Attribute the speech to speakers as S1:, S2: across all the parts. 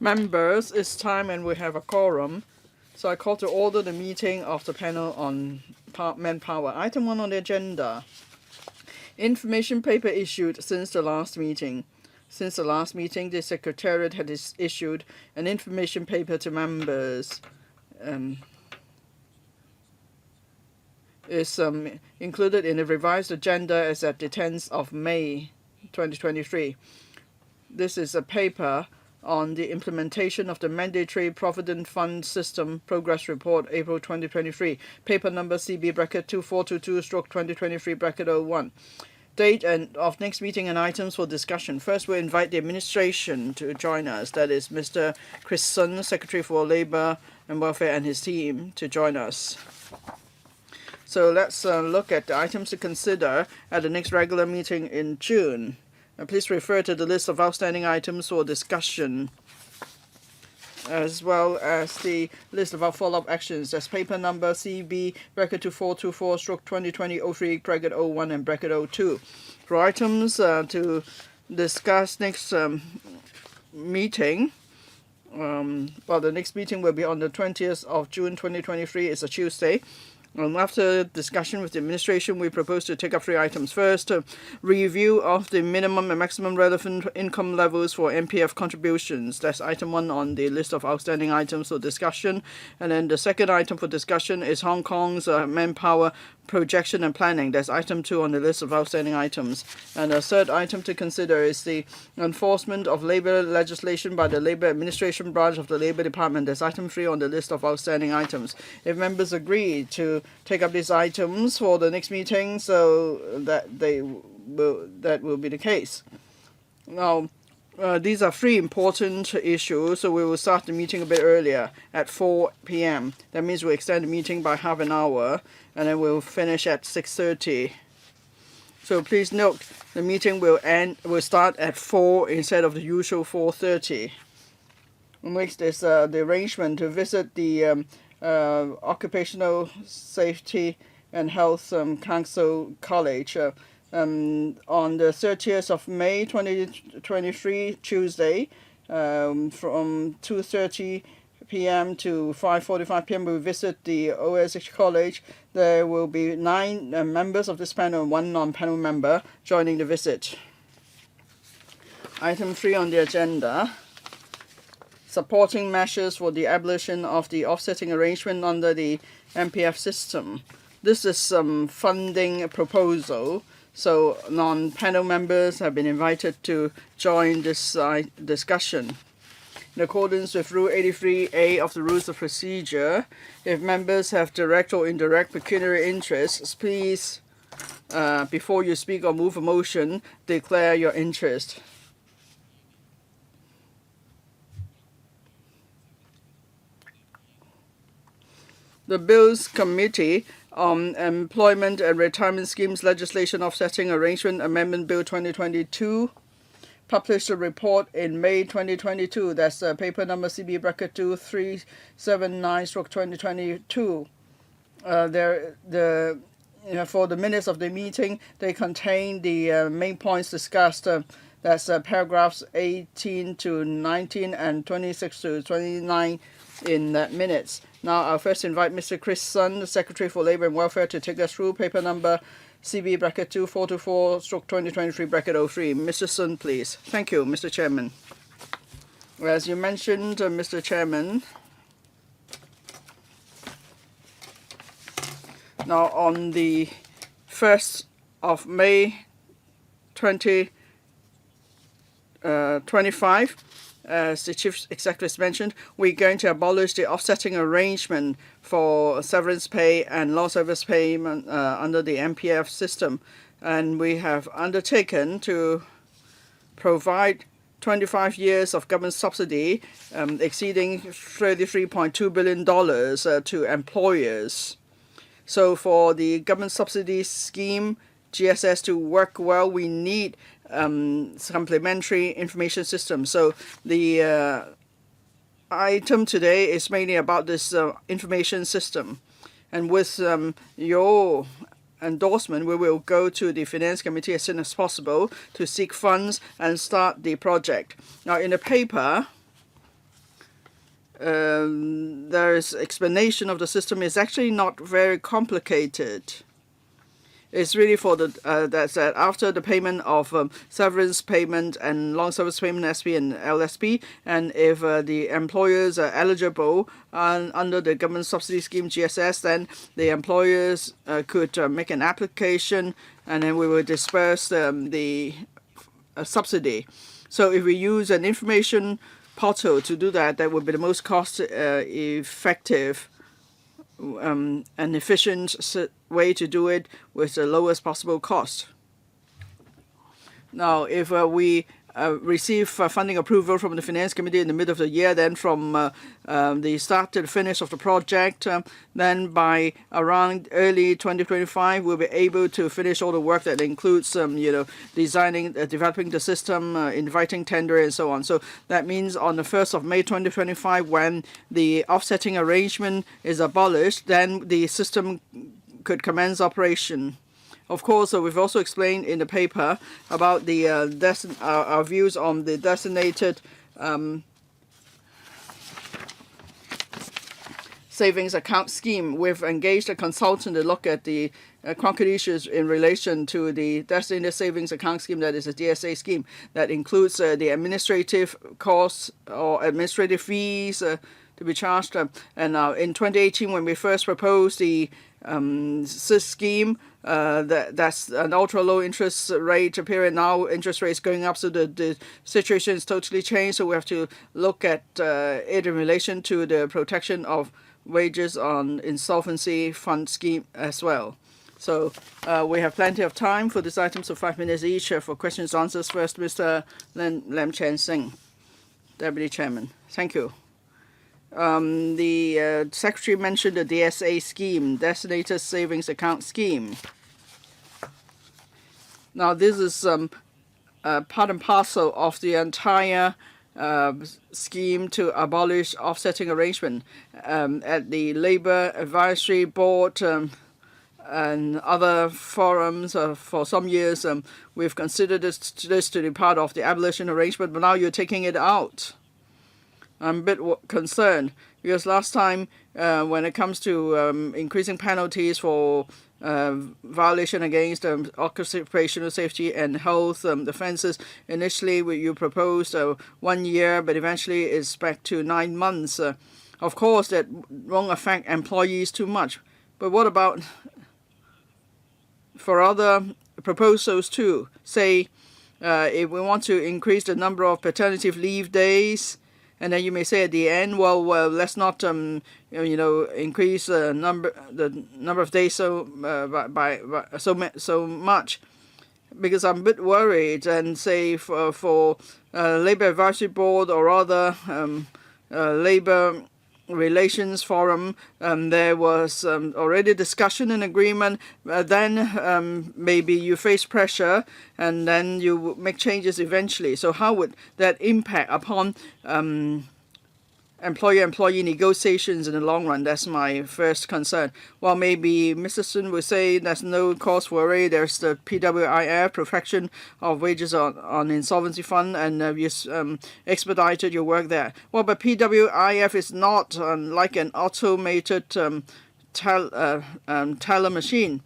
S1: Members, it's time and we have a quorum. So I call to order the meeting of the panel on Manpower. Item 1 on the agenda. Information paper issued since the last meeting. Since the last meeting, the Secretariat had issued an information paper to members. Is included in the revised agenda as at the 10th of May 2023. This is a paper on the implementation of the Mandatory Provident Fund System Progress Report, April 2023, paper number CB bracket 2422/2023 bracket 01. Date and of next meeting and items for discussion. First, we'll invite the administration to join us. That is Mr. Chris Sun, Secretary for Labour and Welfare, and his team to join us. So let's look at the items to consider at the next regular meeting in June. Please refer to the list of outstanding items for discussion, as well as the list of our follow-up actions. That's paper number CB bracket 2424/2020-03 bracket 01 and bracket 02. For items to discuss next meeting, the next meeting will be on the 20th of June 2023. It's a Tuesday. After discussion with the administration, we propose to take up 3 items. First, review of the minimum and maximum relevant income levels for MPF contributions. That's item 1 on the list of outstanding items for discussion. And then the second item for discussion is Hong Kong's manpower projection and planning. That's item 2 on the list of outstanding items. And the third item to consider is the enforcement of labour legislation by the Labour Administration branch of the Labour Department. That's item 3 on the list of outstanding items. If members agree to take up these items for the next meeting, so that will be the case. Now, these are 3 important issues, so we will start the meeting a bit earlier at 4 p.m. That means we'll extend the meeting by half an hour, and then we'll finish at 6:30. So please note, the meeting will start at 4 instead of the usual 4:30. Next is the arrangement to visit the Occupational Safety and Health Council College on the 30th of May 2023, Tuesday, from 2:30 p.m. to 5:45 p.m. we visit the OSH College. There will be 9 members of this panel and 1 non-panel member joining the visit. Item 3 on the agenda. Supporting measures for the abolition of the offsetting arrangement under the MPF system. This is some funding proposal, so non-panel members have been invited to join this discussion. In accordance with Rule 83A of the Rules of Procedure, if members have direct or indirect pecuniary interests, please, before you speak or move a motion, declare your interest. The Bills Committee on Employment and Retirement Schemes Legislation Offsetting Arrangement Amendment Bill 2022 published a report in May 2022. That's paper number CB bracket 2379/2022. For the minutes of the meeting, they contain the main points discussed. That's paragraphs 18 to 19 and 26 to 29 in minutes. Now, I'll first invite Mr. Chris Sun, the Secretary for Labour and Welfare, to take us through paper number CB bracket 2424/2023 bracket 03. Mr. Sun, please. Thank you, Mr. Chairman. As you mentioned, Mr. Chairman, now on the 1st of May 2025, as the Chief Executive mentioned, we're going to abolish the offsetting arrangement for severance pay and loss service payment under the MPF system. And we have undertaken to provide 25 years of government subsidy exceeding $33.2 billion to employers. So for the government subsidy scheme, GSS, to work well, we need supplementary information system. So the item today is mainly about this information system. And with your endorsement, we will go to the Finance Committee as soon as possible to seek funds and start the project. Now, in the paper, there is explanation of the system. It's actually not very complicated. It's really for that after the payment of severance payment and long service payment SP and LSP, and if the employers are eligible under the government subsidy scheme GSS, then the employers could make an application, and then we will disperse the subsidy. So if we use an information portal to do that, that would be the most cost effective and efficient way to do it with the lowest possible cost. Now, if we receive funding approval from the Finance Committee in the middle of the year, then from the start to the finish of the project, then by around early 2025, we'll be able to finish all the work that includes, designing, developing the system, inviting tender, and so on. So that means on the 1st of May 2025, when the offsetting arrangement is abolished, then the system could commence operation. Of course, we've also explained in the paper about the our views on the designated savings account scheme. We've engaged a consultant to look at the concrete issues in relation to the designated savings account scheme, that is a DSA scheme, that includes the administrative costs or administrative fees to be charged. And in 2018, when we first proposed the scheme, that's an ultra low interest rate period. Now interest rates going up, so the situation is totally changed. So we have to look at it in relation to the protection of wages on insolvency fund scheme as well. So we have plenty of time for these items, so 5 minutes each for questions and answers. First, Mr. Lam Chen Sing, Deputy Chairman. Thank you. The Secretary mentioned the DSA scheme, Designated Savings Account Scheme. Now, this is part and parcel of the entire scheme to abolish offsetting arrangement. At the Labour Advisory Board and other forums for some years, we've considered this to be part of the abolition arrangement, but now you're taking it out. I'm a bit concerned because last time when it comes to increasing penalties for violation against occupational safety and health offences, initially you proposed 1 year, but eventually it's back to 9 months. Of course, that won't affect employees too much. But what about for other proposals too? Say if we want to increase the number of paternity leave days, and then you may say at the end, well, let's not, increase the number of days by so much, because I'm a bit worried. And say for Labour Advisory Board or other Labour Relations Forum, there was already discussion and agreement. Then maybe you face pressure, and then you make changes eventually. So how would that impact upon employer-employee negotiations in the long run? That's my first concern. Well, maybe Mr. Sun will say there's no cause for worry. There's the PWIF, Perfection of Wages on Insolvency Fund, and you expedited your work there. Well, but PWIF is not like an automated teller machine.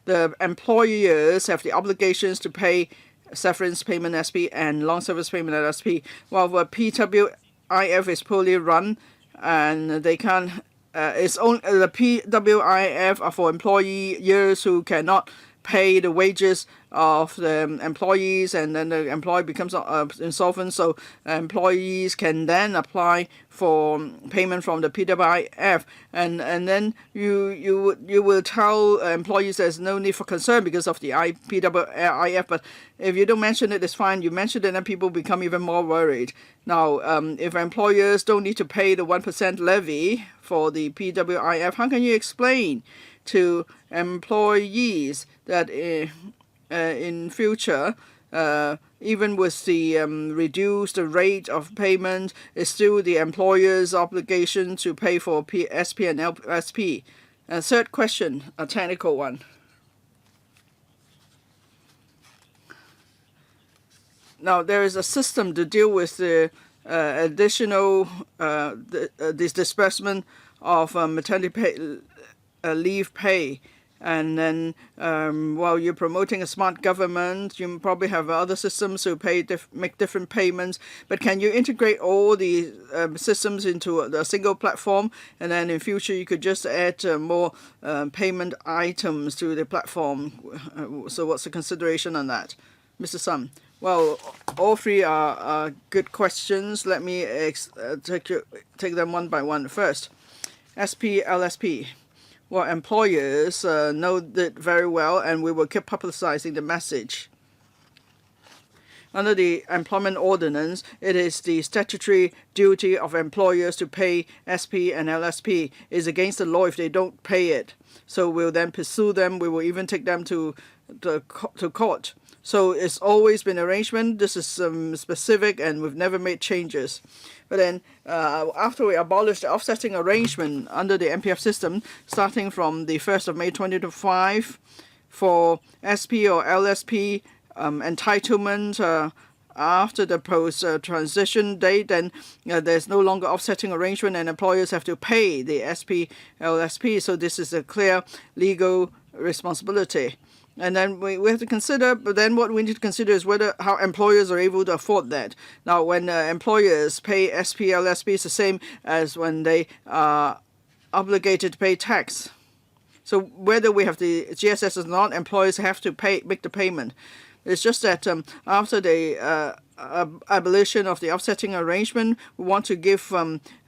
S1: The employers have the obligations to pay severance payment SP and long service payment LSP, while the PWIF is poorly run, and they can't. It's only the PWIF are for employers who cannot pay the wages of the employees, and then the employee becomes insolvent. So employees can then apply for payment from the PWIF, and then you will tell employees there's no need for concern because of the PWIF. But if you don't mention it, it's fine. You mention it, and then people become even more worried. Now, if employers don't need to pay the 1% levy for the PWIF, how can you explain to employees that in future, even with the reduced rate of payment, it's still the employer's obligation to pay for SP and LSP? And third question, a technical one. Now, there is a system to deal with the additional this disbursement of maternity leave pay. And then while you're promoting a smart government, you probably have other systems to make different payments. But can you integrate all the systems into a single platform? And then in future, you could just add more payment items to the platform. So what's the consideration on that? Mr. Sun? Well, all three are good questions. Let me take them one by one. First, SP, LSP. Well, employers know that very well, and we will keep publicizing the message. Under the Employment Ordinance, it is the statutory duty of employers to pay SP and LSP. It's against the law if they don't pay it. So we'll then pursue them. We will even take them to court. So it's always been arrangement. This is specific, and we've never made changes. But then after we abolished the offsetting arrangement under the MPF system, starting from the 1st of May 2025, for SP or LSP entitlement after the post-transition date, then there's no longer offsetting arrangement, and employers have to pay the SP, LSP. So this is a clear legal responsibility. And then we have to consider, but then what we need to consider is how employers are able to afford that. Now, when employers pay SP, LSP, it's the same as when they are obligated to pay tax. So whether we have the GSS or not, employers have to make the payment. It's just that after the abolition of the offsetting arrangement, we want to give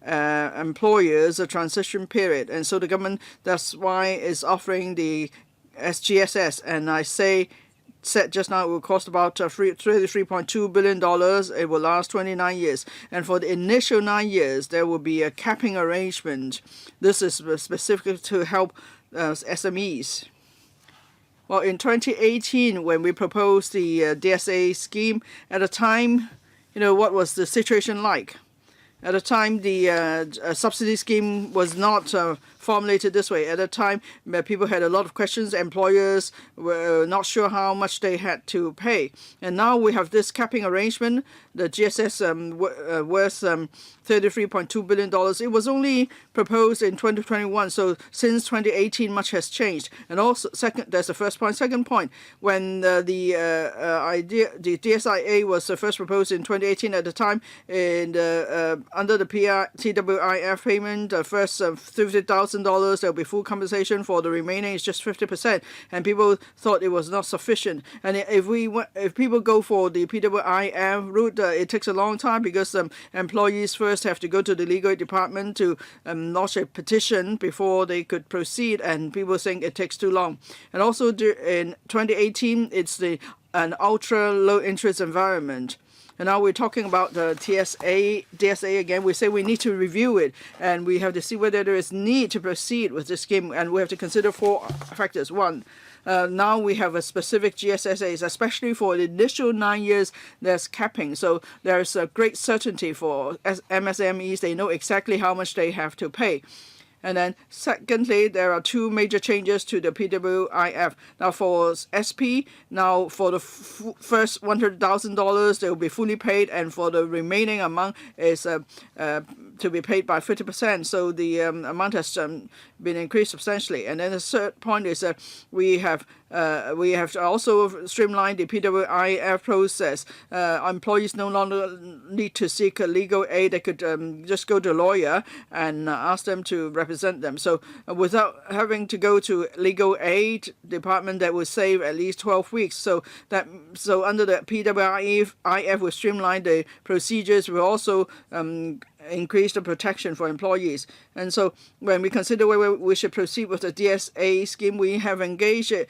S1: employers a transition period. And so the government, that's why is offering the GSS, and I said just now it will cost about $33.2 billion. It will last 29 years. And for the initial 9 years, there will be a capping arrangement. This is specific to help SMEs. Well, in 2018, when we proposed the DSA scheme, at the time, what was the situation like? At the time, the subsidy scheme was not formulated this way. At the time, people had a lot of questions. Employers were not sure how much they had to pay. And now we have this capping arrangement. The GSS worth $33.2 billion. It was only proposed in 2021. So since 2018, much has changed. And also, that's the first point. Second point, when the DSIA was first proposed in 2018, at the time, under the TWIF payment, the first $50,000, there will be full compensation. For the remaining, it's just 50%. And people thought it was not sufficient. And if people go for the PWIF route, it takes a long time because employees first have to go to the legal department to lodge a petition before they could proceed, and people think it takes too long. And also in 2018, it's an ultra low interest environment. And now we're talking about the DSA again. We say we need to review it, and we have to see whether there is need to proceed with this scheme, and we have to consider 4 factors. One, now we have a specific GSSAs, especially for the initial 9 years, there's capping. So there's a great certainty for MSMEs. They know exactly how much they have to pay. And then secondly, there are 2 major changes to the PWIF. Now for SP, now for the first $100,000, they will be fully paid, and for the remaining amount is to be paid by 50%. So the amount has been increased substantially. And then the third point is that we have also streamlined the PWIF process. Employees no longer need to seek legal aid. They could just go to a lawyer and ask them to represent them. So without having to go to legal aid department, that would save at least 12 weeks. So under the PWIF, we streamlined the procedures. We also increase the protection for employees. And so when we consider whether we should proceed with the DSA scheme, we have engaged a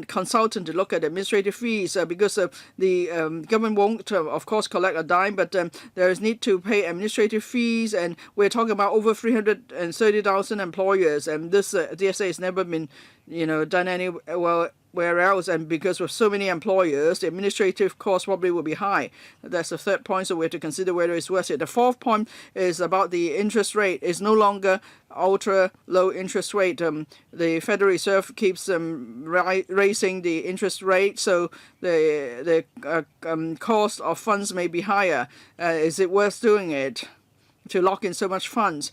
S1: consultant to look at administrative fees because the government won't, of course, collect a dime, but there is need to pay administrative fees, and we're talking about over 330,000 employers, and this DSA has never been, done any well. somewhere else, and because with so many employers, the administrative cost probably will be high. That's the third point, so we have to consider whether it's worth it. The fourth point is about the interest rate. It's no longer ultra low interest rate. The Federal Reserve keeps raising the interest rate, so the cost of funds may be higher. Is it worth doing it to lock in so much funds?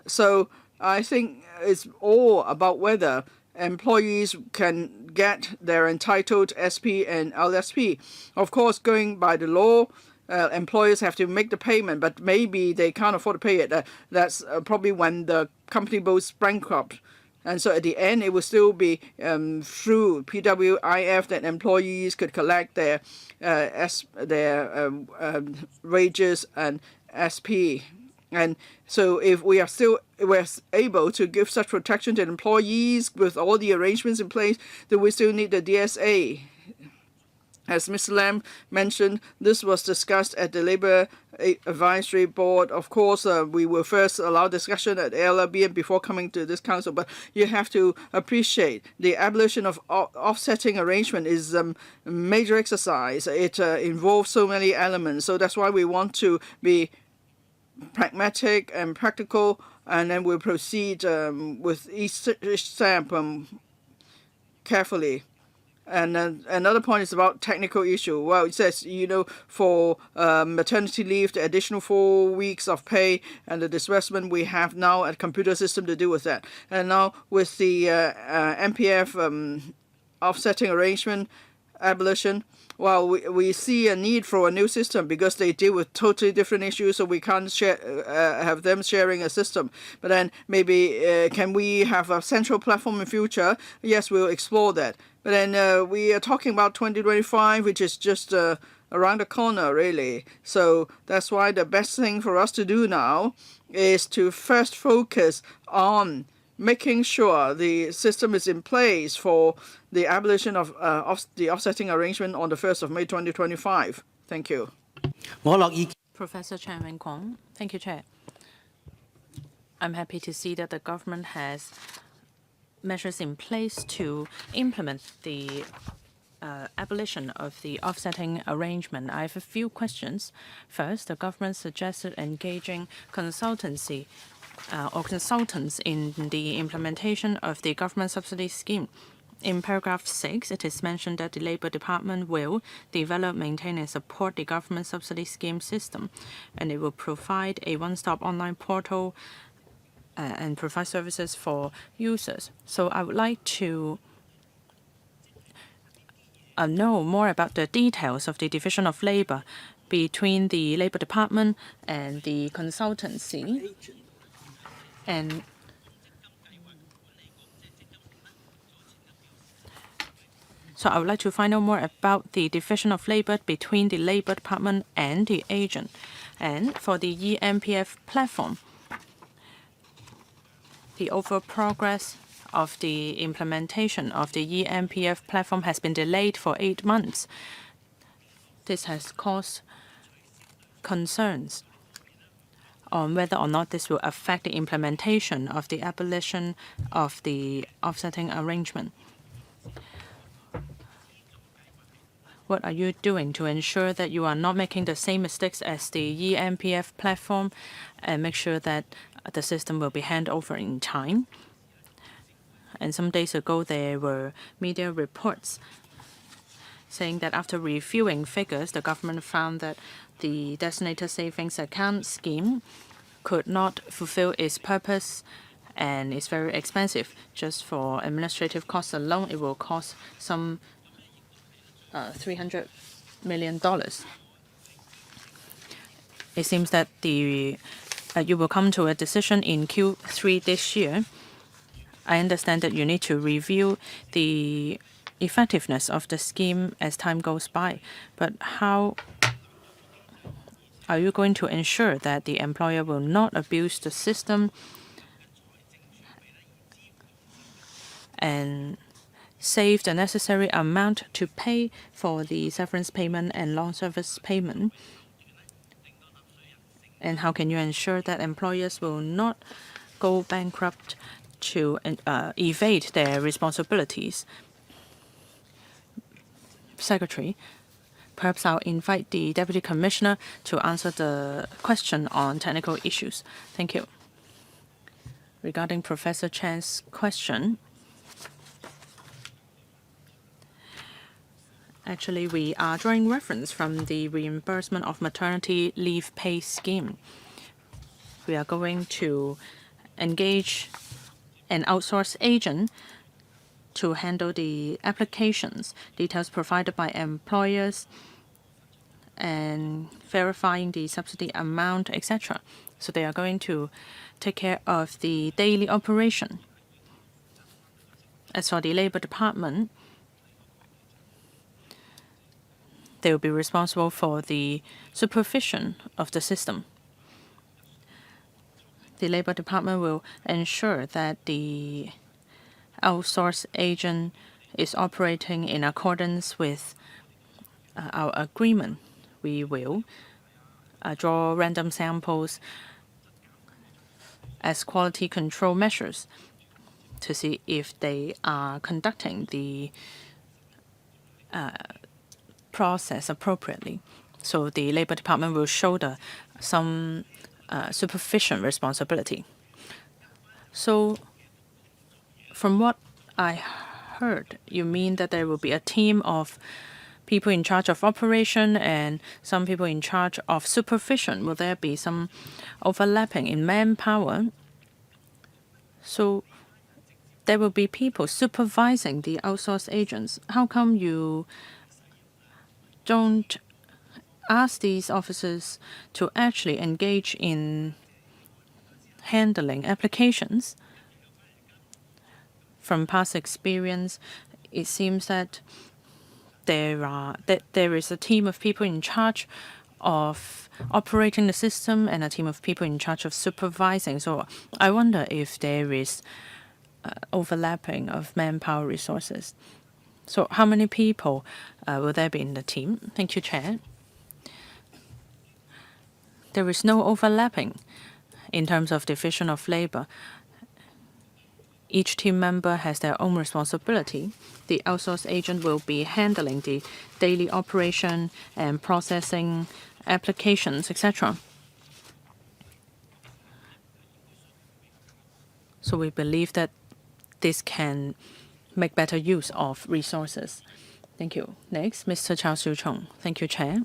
S1: So I think it's all about whether employees can get their entitled SP and LSP. Of course, going by the law, employers have to make the payment, but maybe they can't afford to pay it. That's probably when the company goes bankrupt. And so at the end, it will still be through PWIF that employees could collect their wages and SP. And so if we're able to give such protection to employees with all the arrangements in place, then we still need the DSA. As Ms. Lam mentioned, this was discussed at the Labour Advisory Board. Of course, we will first allow discussion at LRB before coming to this council, but you have to appreciate the abolition of offsetting arrangement is a major exercise. It involves so many elements, so that's why we want to be pragmatic and practical, and then we'll proceed with each step carefully. And another point is about technical issue. Well, it says, for maternity leave, the additional 4 weeks of pay and the disbursement, we have now a computer system to deal with that. And now with the MPF offsetting arrangement, abolition, well, we see a need for a new system because they deal with totally different issues, so we can't have them sharing a system. But then maybe can we have a central platform in future? Yes, we'll explore that. But then we are talking about 2025, which is just around the corner, really. So that's why the best thing for us to do now is to first focus on making sure the system is in place for the abolition of the offsetting arrangement on the 1st of May 2025. Thank you.
S2: Professor Chan Wing-Kwong. Thank you, Chair. I'm happy to see that the government has measures in place to implement the abolition of the offsetting arrangement. I have a few questions. First, the government suggested engaging consultancy or consultants in the implementation of the government subsidy scheme. In paragraph 6, it is mentioned that the Labour Department will develop, maintain and support the government subsidy scheme system, and it will provide a one-stop online portal and provide services for users. So I would like to know more about the details of the division of labour between the Labour Department and the consultancy. And so I would like to find out more about the division of labour between the Labour Department and the agent. And for the eMPF platform, the overall progress of the implementation of the eMPF platform has been delayed for 8 months. This has caused concerns on whether or not this will affect the implementation of the abolition of the offsetting arrangement. What are you doing to ensure that you are not making the same mistakes as the eMPF platform and make sure that the system will be handed over in time? And some days ago, there were media reports saying that after reviewing figures, the government found that the designated savings account scheme could not fulfill its purpose and is very expensive. Just for administrative costs alone, it will cost some $300 million. It seems that you will come to a decision in Q3 this year. I understand that you need to review the effectiveness of the scheme as time goes by, but how are you going to ensure that the employer will not abuse the system and save the necessary amount to pay for the severance payment and long service payment? And how can you ensure that employers will not go bankrupt to evade their responsibilities? Secretary. Perhaps I'll invite the Deputy Commissioner to answer the question on technical issues. Thank you. Regarding Professor Chan's question, actually, we are drawing reference from the reimbursement of maternity leave pay scheme. We are going to engage an outsourced agent to handle the applications, details provided by employers, and verifying the subsidy amount, etc. So they are going to take care of the daily operation. As for the Labor Department, they will be responsible for the supervision of the system. The Labor Department will ensure that the outsourced agent is operating in accordance with our agreement. We will draw random samples as quality control measures to see if they are conducting the process appropriately. So the Labor Department will shoulder some supervision responsibility. So from what I heard, you mean that there will be a team of people in charge of operation and some people in charge of supervision. Will there be some overlapping in manpower? So there will be people supervising the outsourced agents. How come you don't ask these officers to actually engage in handling applications? From past experience, it seems that there is a team of people in charge of operating the system and a team of people in charge of supervising. So I wonder if there is overlapping of manpower resources. So how many people will there be in the team? Thank you, Chair. There is no overlapping in terms of division of labor. Each team member has their own responsibility. The outsourced agent will be handling the daily operation and processing applications, etc. So we believe that this can make better use of resources. Thank you. Next, Mr. Chao Siu-chung. Thank you, Chair.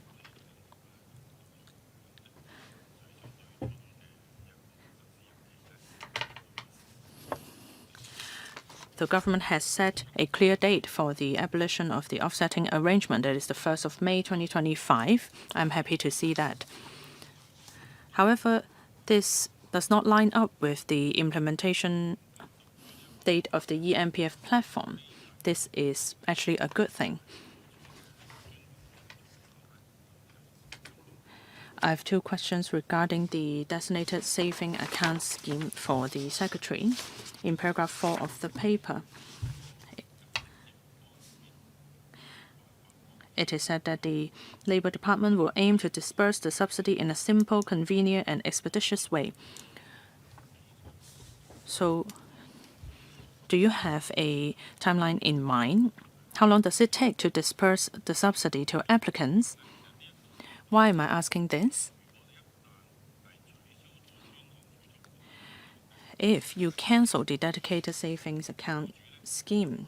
S2: The government has set a clear date for the abolition of the offsetting arrangement. That is the 1st of May 2025. I'm happy to see that. However, this does not line up with the implementation date of the EMPF platform. This is actually a good thing. I have two questions regarding the designated saving account scheme for the Secretary. In paragraph 4 of the paper, it is said that the Labor Department will aim to disperse the subsidy in a simple, convenient, and expeditious way. So, do you have a timeline in mind? How long does it take to disperse the subsidy to applicants? Why am I asking this? If you cancel the dedicated savings account scheme,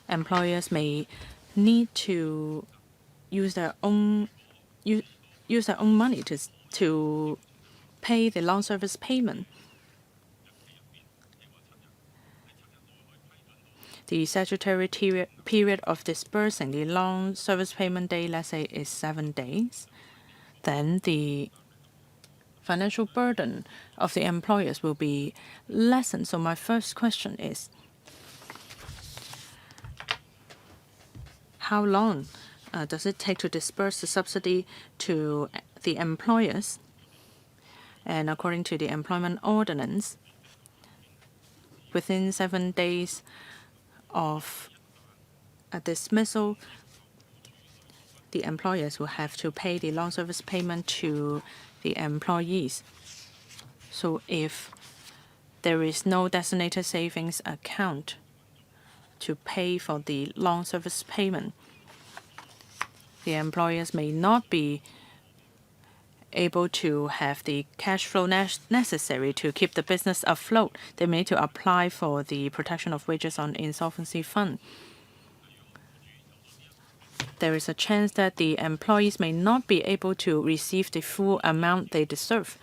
S2: employers may need to use their own money to pay the long service payment. The statutory period of disbursing the long service payment day, let's say, is 7 days. Then the financial burden of the employers will be lessened. So my first question is, how long does it take to disperse the subsidy to the employers? And according to the employment ordinance, within 7 days of a dismissal, the employers will have to pay the long service payment to the employees. So if there is no designated savings account, to pay for the long service payment. The employers may not be able to have the cash flow necessary to keep the business afloat. They may need to apply for the protection of wages on insolvency fund. There is a chance that the employees may not be able to receive the full amount they deserve.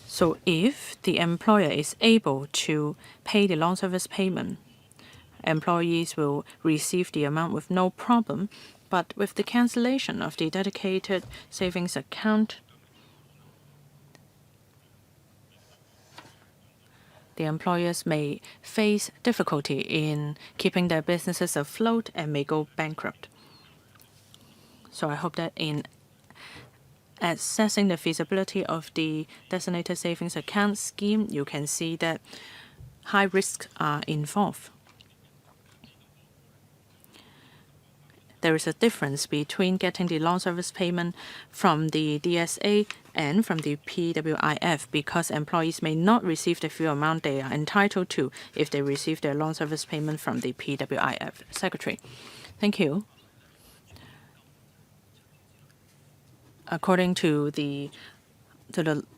S2: So if the employer is able to pay the long service payment, employees will receive the amount with no problem. But with the cancellation of the dedicated savings account, the employers may face difficulty in keeping their businesses afloat and may go bankrupt. So I hope that in assessing the feasibility of the designated savings account scheme, you can see that high risks are involved. There is a difference between getting the long service payment from the DSA and from the PWIF because employees may not receive the full amount they are entitled to if they receive their long service payment from the PWIF. Secretary, thank you. According to the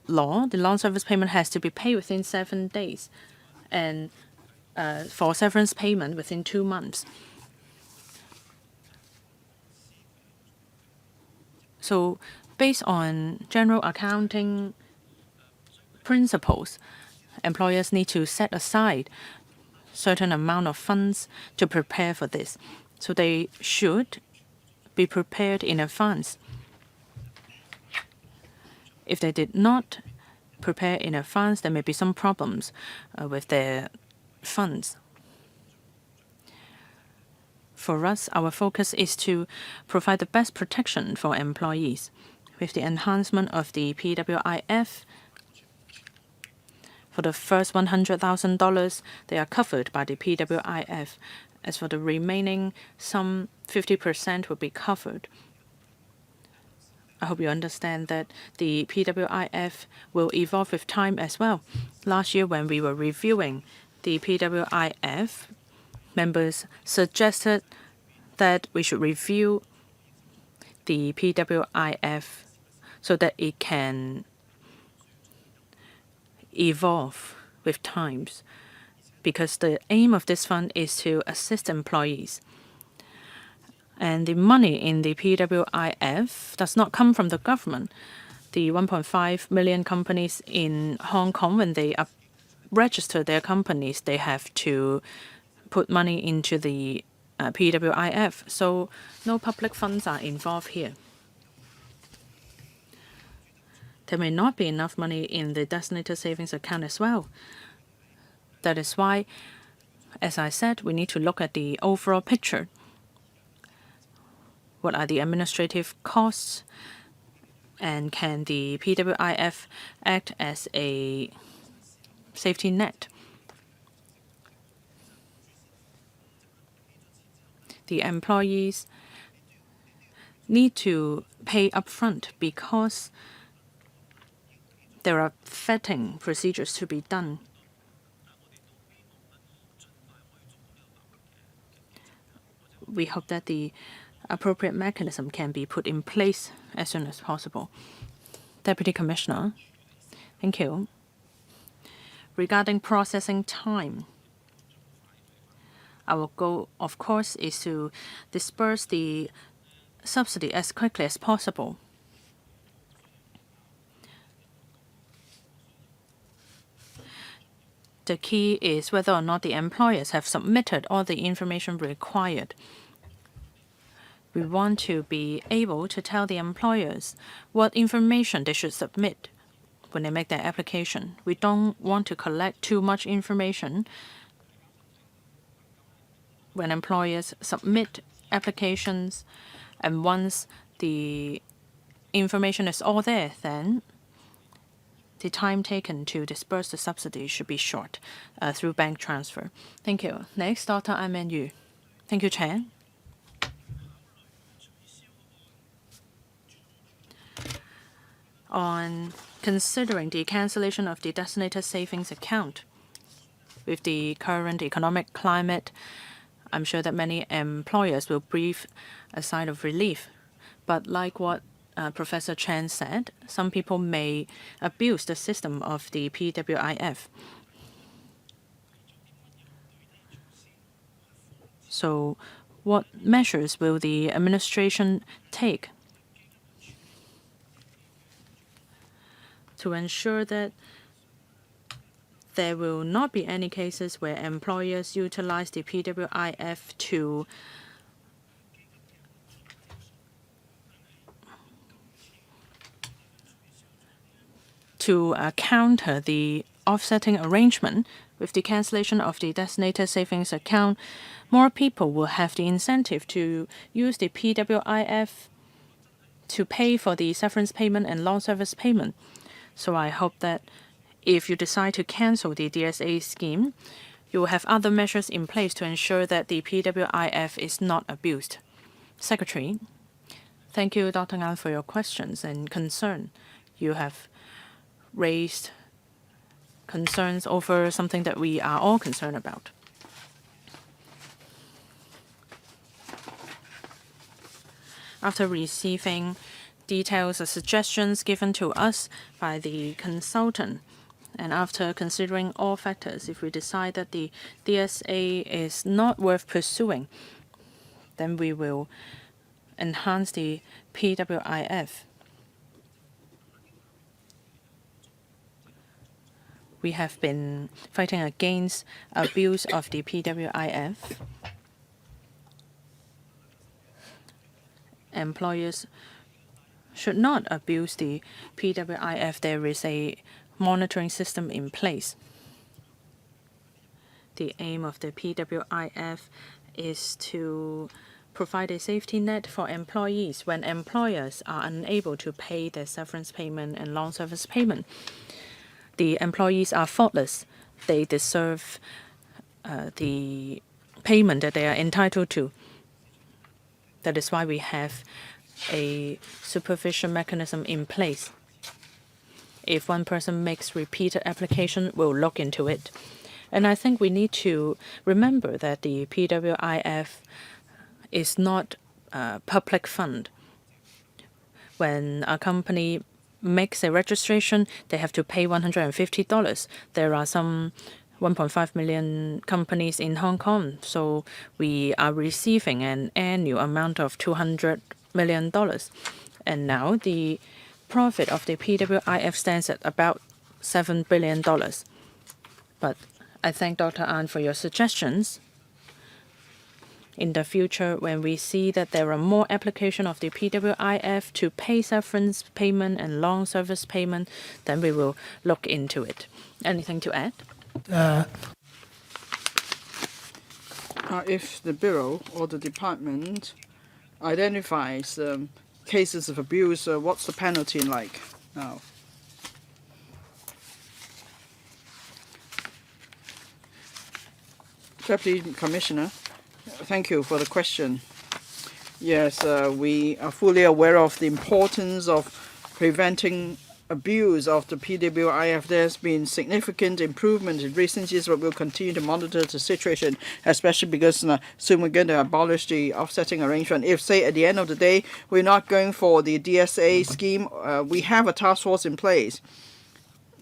S2: law, the long service payment has to be paid within 7 days, and for severance payment within 2 months. So based on general accounting principles, employers need to set aside certain amount of funds to prepare for this. So they should be prepared in advance. If they did not prepare in advance, there may be some problems with their funds. For us, our focus is to provide the best protection for employees. With the enhancement of the PWIF, for the first $100,000, they are covered by the PWIF. As for the remaining, some 50% will be covered. I hope you understand that the PWIF will evolve with time as well. Last year, when we were reviewing the PWIF, members suggested that we should review the PWIF so that it can evolve with times, because the aim of this fund is to assist employees. And the money in the PWIF does not come from the government. The 1.5 million companies in Hong Kong, when they register their companies, they have to put money into the PWIF. So no public funds are involved here. There may not be enough money in the designated savings account as well. That is why, as I said, we need to look at the overall picture. What are the administrative costs? And can the PWIF act as a safety net? The employees need to pay upfront because there are vetting procedures to be done. We hope that the appropriate mechanism can be put in place as soon as possible. Deputy Commissioner, thank you. Regarding processing time, our goal, of course, is to disperse the subsidy as quickly as possible. The key is whether or not the employers have submitted all the information required. We want to be able to tell the employers what information they should submit when they make their application. We don't want to collect too much information. When employers submit applications and once the information is all there, then the time taken to disburse the subsidy should be short through bank transfer. Thank you. Next, Dr. Aiman Yu. Thank you, Chair. On considering the cancellation of the designated savings account. With the current economic climate, I'm sure that many employers will breathe a sigh of relief. But like what Professor Chen said, some people may abuse the system of the PWIF. So what measures will the administration take to ensure that there will not be any cases where employers utilize the PWIF to counter the offsetting arrangement? With the cancellation of the designated savings account, more people will have the incentive to use the PWIF to pay for the severance payment and long service payment. So I hope that if you decide to cancel the DSA scheme, you will have other measures in place to ensure that the PWIF is not abused. Secretary, thank you, Dr. Ngan, for your questions and concern. You have raised concerns over something that we are all concerned about. After receiving details and suggestions given to us by the consultant, and after considering all factors, if we decide that the DSA is not worth pursuing, then we will enhance the PWIF. We have been fighting against abuse of the PWIF. Employers should not abuse the PWIF. There is a monitoring system in place. The aim of the PWIF is to provide a safety net for employees when employers are unable to pay their severance payment and long service payment. The employees are faultless. They deserve the payment that they are entitled to. That is why we have a supervision mechanism in place. If one person makes repeated application, we'll look into it. And I think we need to remember that the PWIF is not a public fund. When a company makes a registration, they have to pay $150. There are some 1.5 million companies in Hong Kong, so we are receiving an annual amount of $200 million. And now the profit of the PWIF stands at about $7 billion. But I thank Dr. An for your suggestions. In the future, when we see that there are more application of the PWIF to pay severance payment and long service payment, then we will look into it. Anything to add?
S1: If the Bureau or the department identifies cases of abuse, what's the penalty like now? Deputy Commissioner, thank you for the question. Yes, we are fully aware of the importance of preventing abuse of the PWIF. There's been significant improvement in recent years, but we'll continue to monitor the situation, especially because soon we're going to abolish the offsetting arrangement. If, say, at the end of the day, we're not going for the DSA scheme, we have a task force in place.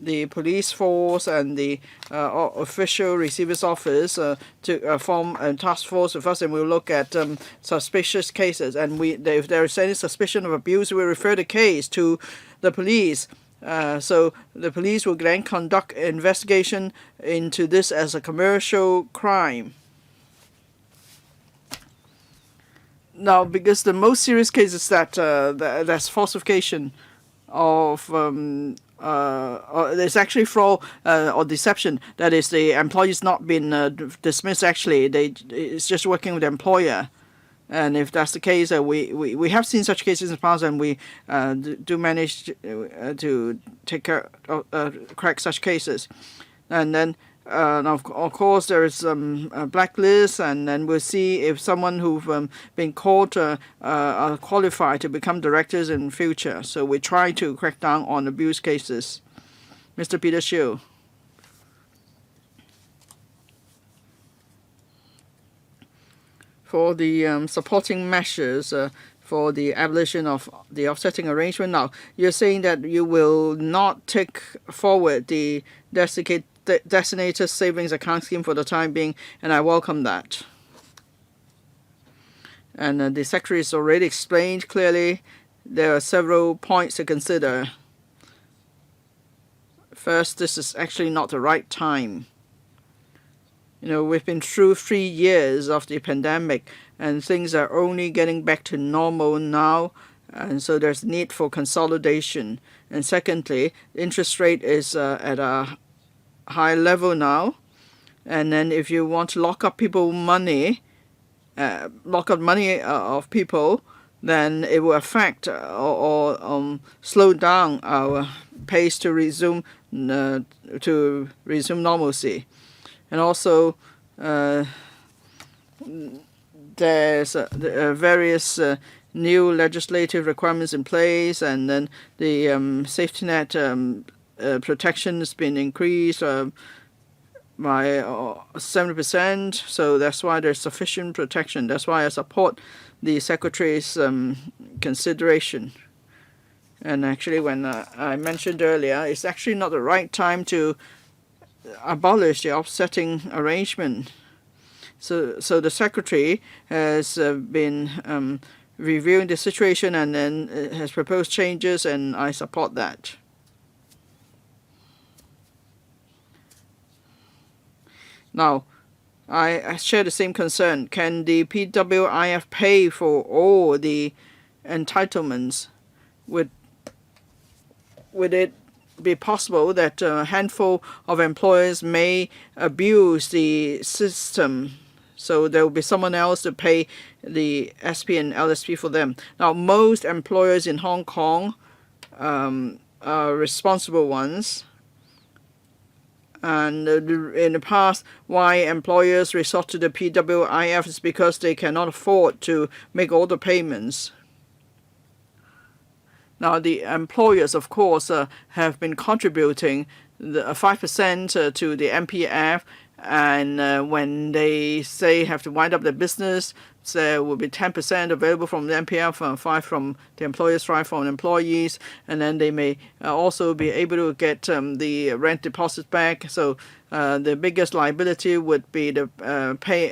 S1: The police force and the official receiver's office to form a task force with us, and we'll look at suspicious cases. And if there is any suspicion of abuse, we refer the case to the police. So the police will then conduct an investigation into this as a commercial crime. Now, because the most serious case is that that's falsification of there's actually fraud or deception. That is, the employee's not been dismissed. Actually, it's just working with the employer. And if that's the case, we have seen such cases in the past, and we do manage to take care crack such cases. And then Now, of course, there is a blacklist, and then we'll see if someone who've been caught are qualified to become directors in future. So we try to crack down on abuse cases. Mr. Peter Shiu. For the supporting measures for the abolition of the offsetting arrangement. Now, you're saying that you will not take forward the designated savings account scheme for the time being, and I welcome that. And the Secretary has already explained clearly there are several points to consider. First, this is actually not the right time. We've been through 3 years of the pandemic, and things are only getting back to normal now, and so there's need for consolidation. And secondly, interest rate is at a high level now, and then if you want to lock up money of people, then it will affect or slow down our pace to resume normalcy. And also, there's various new legislative requirements in place, and then the safety net protection has been increased by 70%. So that's why there's sufficient protection. That's why I support the Secretary's consideration. And actually, when I mentioned earlier, it's actually not the right time to abolish the offsetting arrangement. So the Secretary has been reviewing the situation and then has proposed changes, and I support that. Now, I share the same concern. Can the PWIF pay for all the entitlements? Would it be possible that a handful of employers may abuse the system, so there will be someone else to pay the SP and LSP for them? Now, most employers in Hong Kong are responsible ones, and in the past, why employers resort to the PWIF is because they cannot afford to make all the payments. Now, the employers, of course, have been contributing the 5% to the MPF, and when they say have to wind up their business, there will be 10% available from the MPF, 5 from the employers, 5 from employees, and then they may also be able to get the rent deposit back. So the biggest liability would be the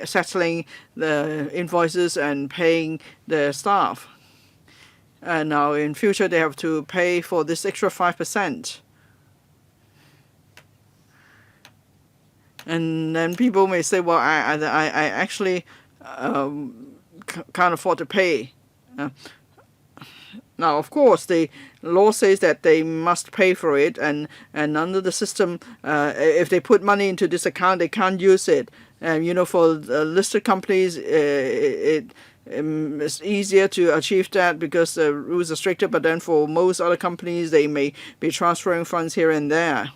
S1: settling the invoices and paying the staff. And now in future they have to pay for this extra 5%. And then people may say, well, I actually can't afford to pay. Now, of course, the law says that they must pay for it, and under the system, if they put money into this account, they can't use it. And for listed companies, it's easier to achieve that because the rules are stricter, but then for most other companies, they may be transferring funds here and there.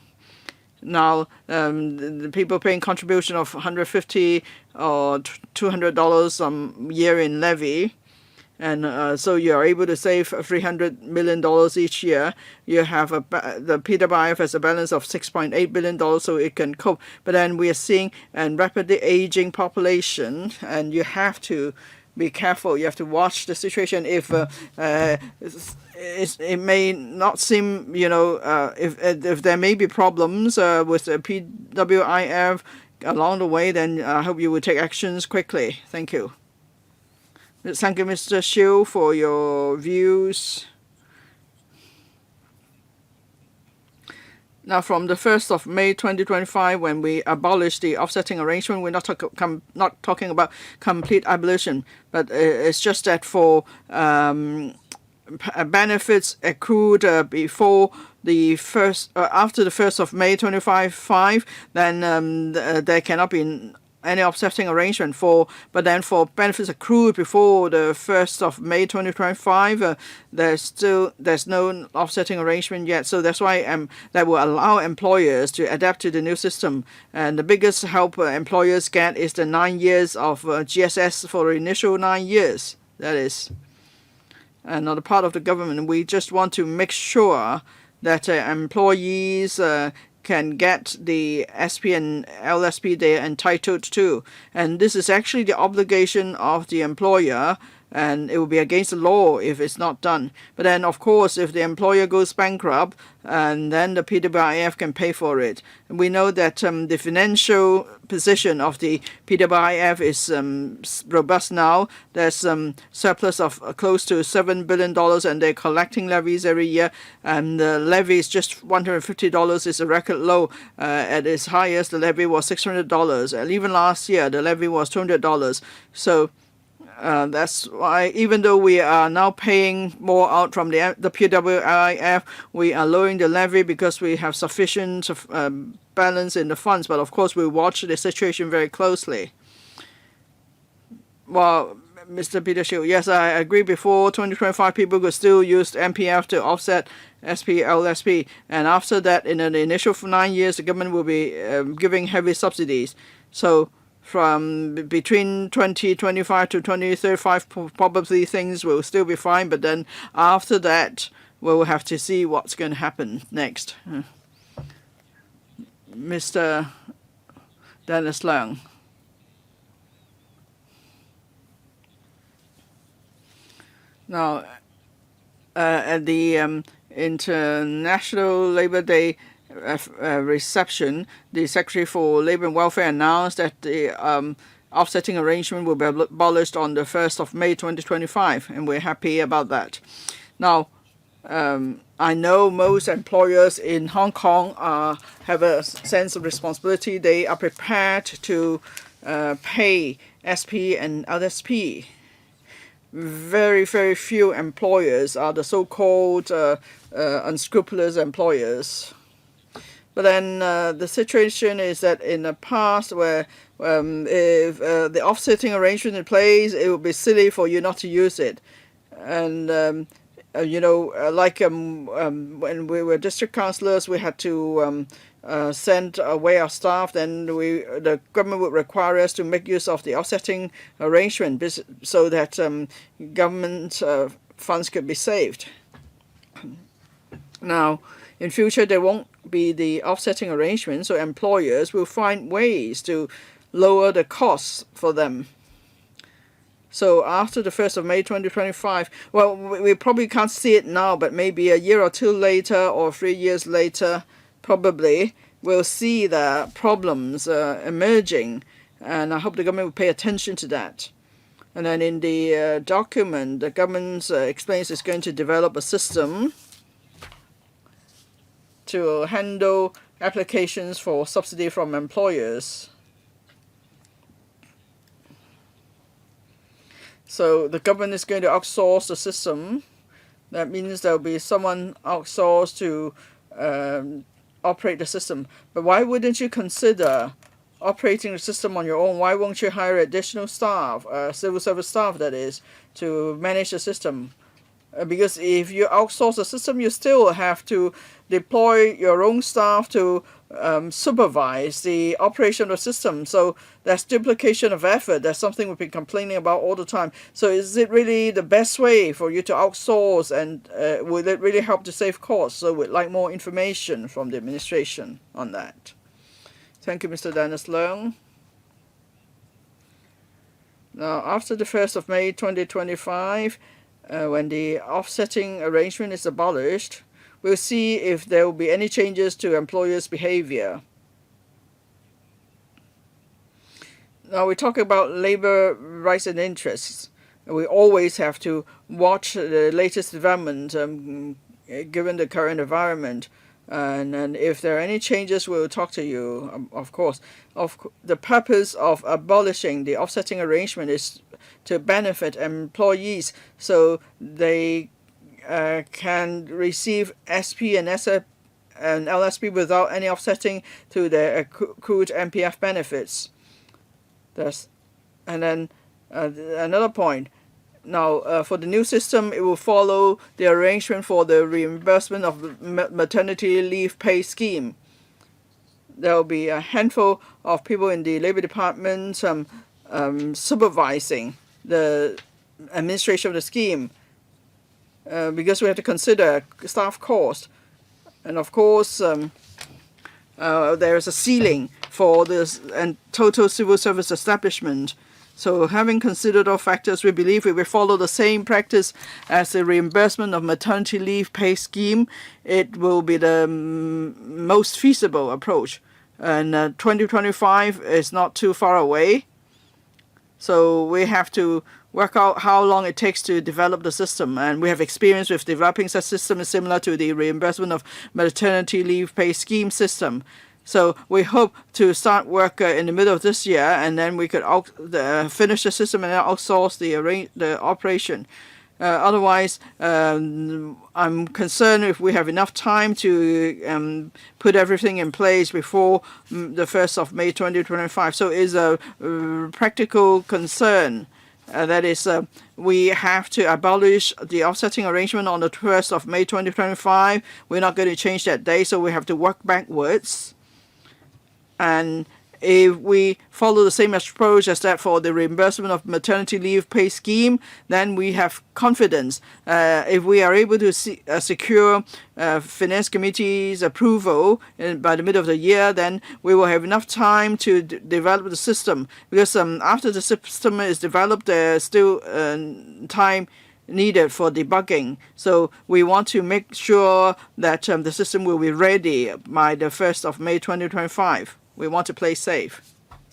S1: Now, the people paying contribution of $150 or $200 a year in levy, and so you are able to save $300 million each year. You have the PWIF has a balance of $6.8 billion, so it can cope. But then we are seeing a rapidly aging population, and you have to be careful. You have to watch the situation. If it may not seem, if there may be problems with the PWIF along the way, then I hope you will take actions quickly. Thank you. Thank you, Mr. Shiu, for your views. Now, from the 1st of May 2025, when we abolish the offsetting arrangement, we're not talking about complete abolition, but it's just that for benefits accrued before the after the 1st of May 2025, then there cannot be any offsetting arrangement but then for benefits accrued before the 1st of May 2025, there's no offsetting arrangement yet. So that's why that will allow employers to adapt to the new system. And the biggest help employers get is the 9 years of GSS for the initial 9 years. That is another part of the government. We just want to make sure that employees can get the SP and LSP they are entitled to. And this is actually the obligation of the employer, and it will be against the law if it's not done. But then, of course, if the employer goes bankrupt, and then the PWIF can pay for it. And we know that the financial position of the PWIF is robust now. There's surplus of close to $7 billion, and they're collecting levies every year. And the levy is just $150. It's a record low. At its highest, the levy was $600. And even last year, the levy was $200. So that's why, even though we are now paying more out from the PWIF, we are lowering the levy because we have sufficient balance in the funds. But of course, we watch the situation very closely. Well, Mr. Peter Shield, yes, I agree. Before 2025, people could still use MPF to offset SP, LSP. And after that, in the initial 9 years, the government will be giving heavy subsidies. So from between 2025 to 2035, probably things will still be fine. But then after that, we'll have to see what's going to happen next. Mr. Dennis Leung. Now, at the International Labour Day reception, the Secretary for Labour and Welfare announced that the offsetting arrangement will be abolished on the 1st of May 2025, and we're happy about that. Now, I know most employers in Hong Kong have a sense of responsibility. They are prepared to pay SP and LSP. Very, very few employers are the so-called unscrupulous employers. But then the situation is that in the past, where if the offsetting arrangement in place, it would be silly for you not to use it. And like when we were district councillors, we had to send away our staff. Then the government would require us to make use of the offsetting arrangement so that government funds could be saved. Now, in future, there won't be the offsetting arrangement, so employers will find ways to lower the costs for them. So after the 1st of May 2025, well, we probably can't see it now, but maybe a year or two later or 3 years later, probably, we'll see the problems emerging, and I hope the government will pay attention to that. And then in the document, the government explains it's going to develop a system to handle applications for subsidy from employers. So the government is going to outsource the system. That means there will be someone outsourced to operate the system. But why wouldn't you consider operating the system on your own? Why won't you hire additional staff, civil service staff that is, to manage the system? Because if you outsource the system, you still have to deploy your own staff to supervise the operation of the system. So that's duplication of effort. That's something we've been complaining about all the time. So is it really the best way for you to outsource, and will it really help to save costs? So we'd like more information from the administration on that. Thank you, Mr. Dennis Leung. Now, after the 1st of May 2025, when the offsetting arrangement is abolished, we'll see if there will be any changes to employers' behavior. Now, we talk about labor rights and interests. We always have to watch the latest development given the current environment. And if there are any changes, we'll talk to you, of course. The purpose of abolishing the offsetting arrangement is to benefit employees so they can receive SP and LSP without any offsetting to their accrued MPF benefits. And then another point. Now, for the new system, it will follow the arrangement for the reimbursement of maternity leave pay scheme. There will be a handful of people in the Labour Department supervising the administration of the scheme because we have to consider staff cost. And of course, there is a ceiling for this and total civil service establishment. So having considered all factors, we believe we will follow the same practice as the reimbursement of maternity leave pay scheme. It will be the most feasible approach. And 2025 is not too far away. So we have to work out how long it takes to develop the system. And we have experience with developing such systems similar to the reimbursement of maternity leave pay scheme system. So we hope to start work in the middle of this year, and then we could finish the system and then outsource the operation. Otherwise, I'm concerned if we have enough time to put everything in place before the 1st of May 2025. So it's a practical concern. That is, we have to abolish the offsetting arrangement on the 1st of May 2025. We're not going to change that day, so we have to work backwards. And if we follow the same approach as that for the reimbursement of maternity leave pay scheme, then we have confidence. If we are able to secure Finance Committee's approval by the middle of the year, then we will have enough time to develop the system. Because after the system is developed, there's still time needed for debugging. So we want to make sure that the system will be ready by the 1st of May 2025. We want to play safe.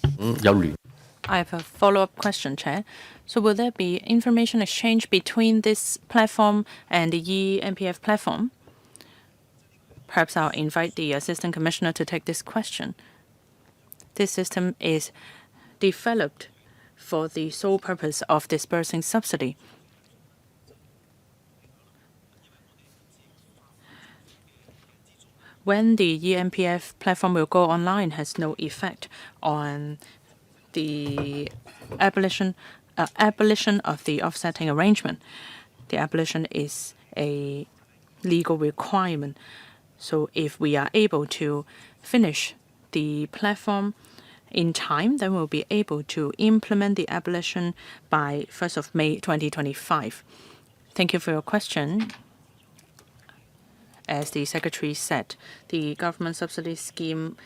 S2: I have a follow-up question, Chair. So will there be information exchange between this platform and the eMPF platform? Perhaps I'll invite the Assistant Commissioner to take this question. This system is developed for the sole purpose of disbursing subsidy. When the eMPF platform will go online has no effect on the abolition of the offsetting arrangement. The abolition is a legal requirement. So if we are able to finish the platform in time, then we'll be able to implement the abolition by 1st of May 2025. Thank you for your question. As the Secretary said, the government subsidy scheme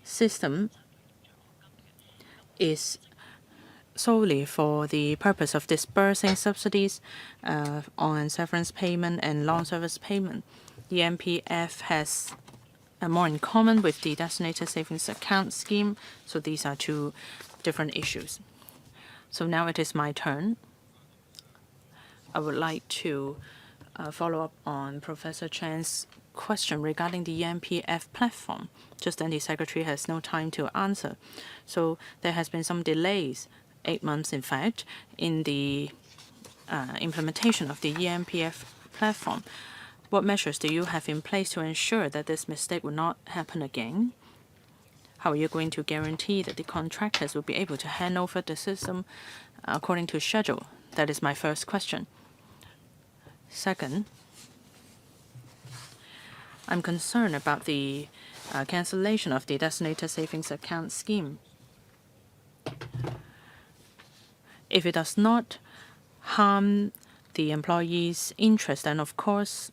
S2: system is solely for the purpose of disbursing subsidies on severance payment and long service payment. The MPF has more in common with the designated savings account scheme, so these are two different issues. So now it is my turn. I would like to follow up on Professor Chan's question regarding the eMPF platform. Just then the Secretary has no time to answer. So there has been some delays, 8 months in fact, in the implementation of the eMPF platform. What measures do you have in place to ensure that this mistake will not happen again? How are you going to guarantee that the contractors will be able to hand over the system according to schedule? That is my first question. Second, I'm concerned about the cancellation of the designated savings account scheme. If it does not harm the employees' interest, then of course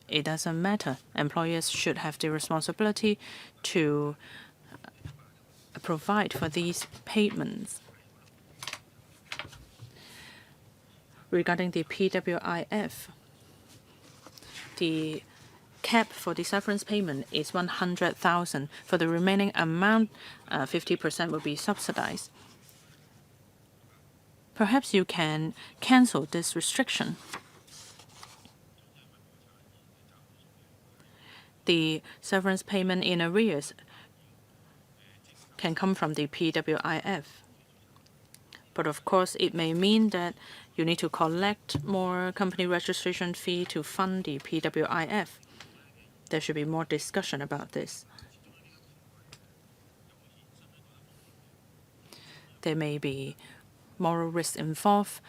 S2: it doesn't matter. Employers should have the responsibility to provide for these payments. Regarding the PWIF, the cap for the severance payment is 100,000. For the remaining amount, 50% will be subsidized. Perhaps you can cancel this restriction. The severance payment in arrears can come from the PWIF. But of course, it may mean that you need to collect more company registration fee to fund the PWIF. There should be more discussion about this. There may be moral risk involved,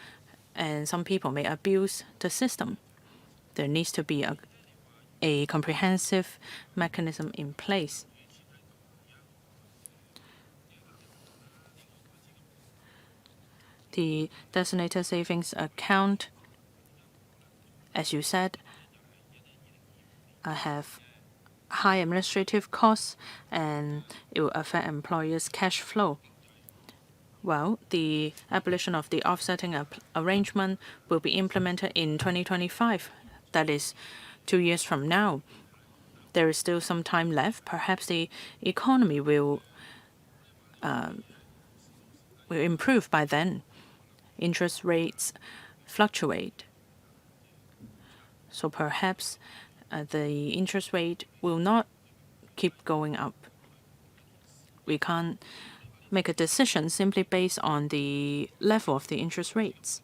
S2: and some people may abuse the system. There needs to be a comprehensive mechanism in place. The designated savings account, as you said, have high administrative costs, and it will affect employers' cash flow. Well, the abolition of the offsetting arrangement will be implemented in 2025. That is 2 years from now. There is still some time left. Perhaps the economy will improve by then. Interest rates fluctuate. So perhaps the interest rate will not keep going up. We can't make a decision simply based on the level of the interest rates.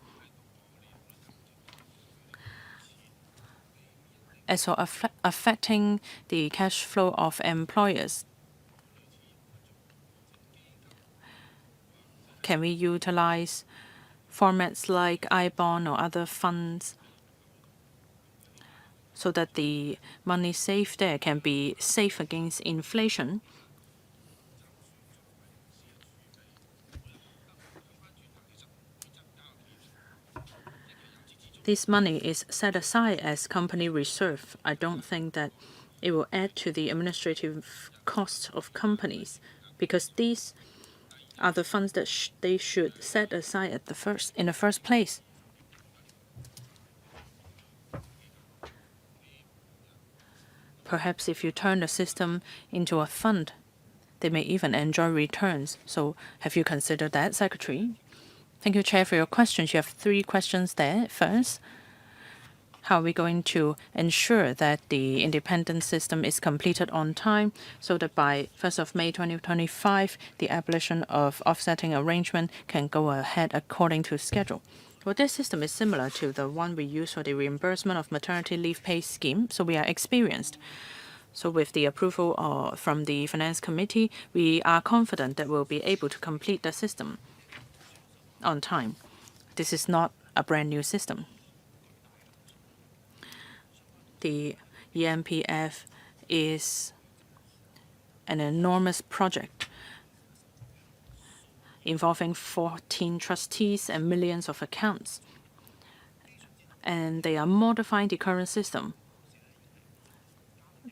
S2: As for affecting the cash flow of employers, can we utilize formats like I-bond or other funds so that the money saved there can be safe against inflation? This money is set aside as company reserve. I don't think that it will add to the administrative cost of companies, because these are the funds that they should set aside in the first place. Perhaps if you turn the system into a fund, they may even enjoy returns. So have you considered that, Secretary? Thank you, Chair, for your questions. You have 3 questions there. First, how are we going to ensure that the independent system is completed on time so that by 1st of May 2025, the abolition of offsetting arrangement can go ahead according to schedule? Well, this system is similar to the one we use for the reimbursement of maternity leave pay scheme, so we are experienced. So with the approval from the Finance Committee, we are confident that we'll be able to complete the system on time. This is not a brand new system. The EMPF is an enormous project involving 14 trustees and millions of accounts. And they are modifying the current system.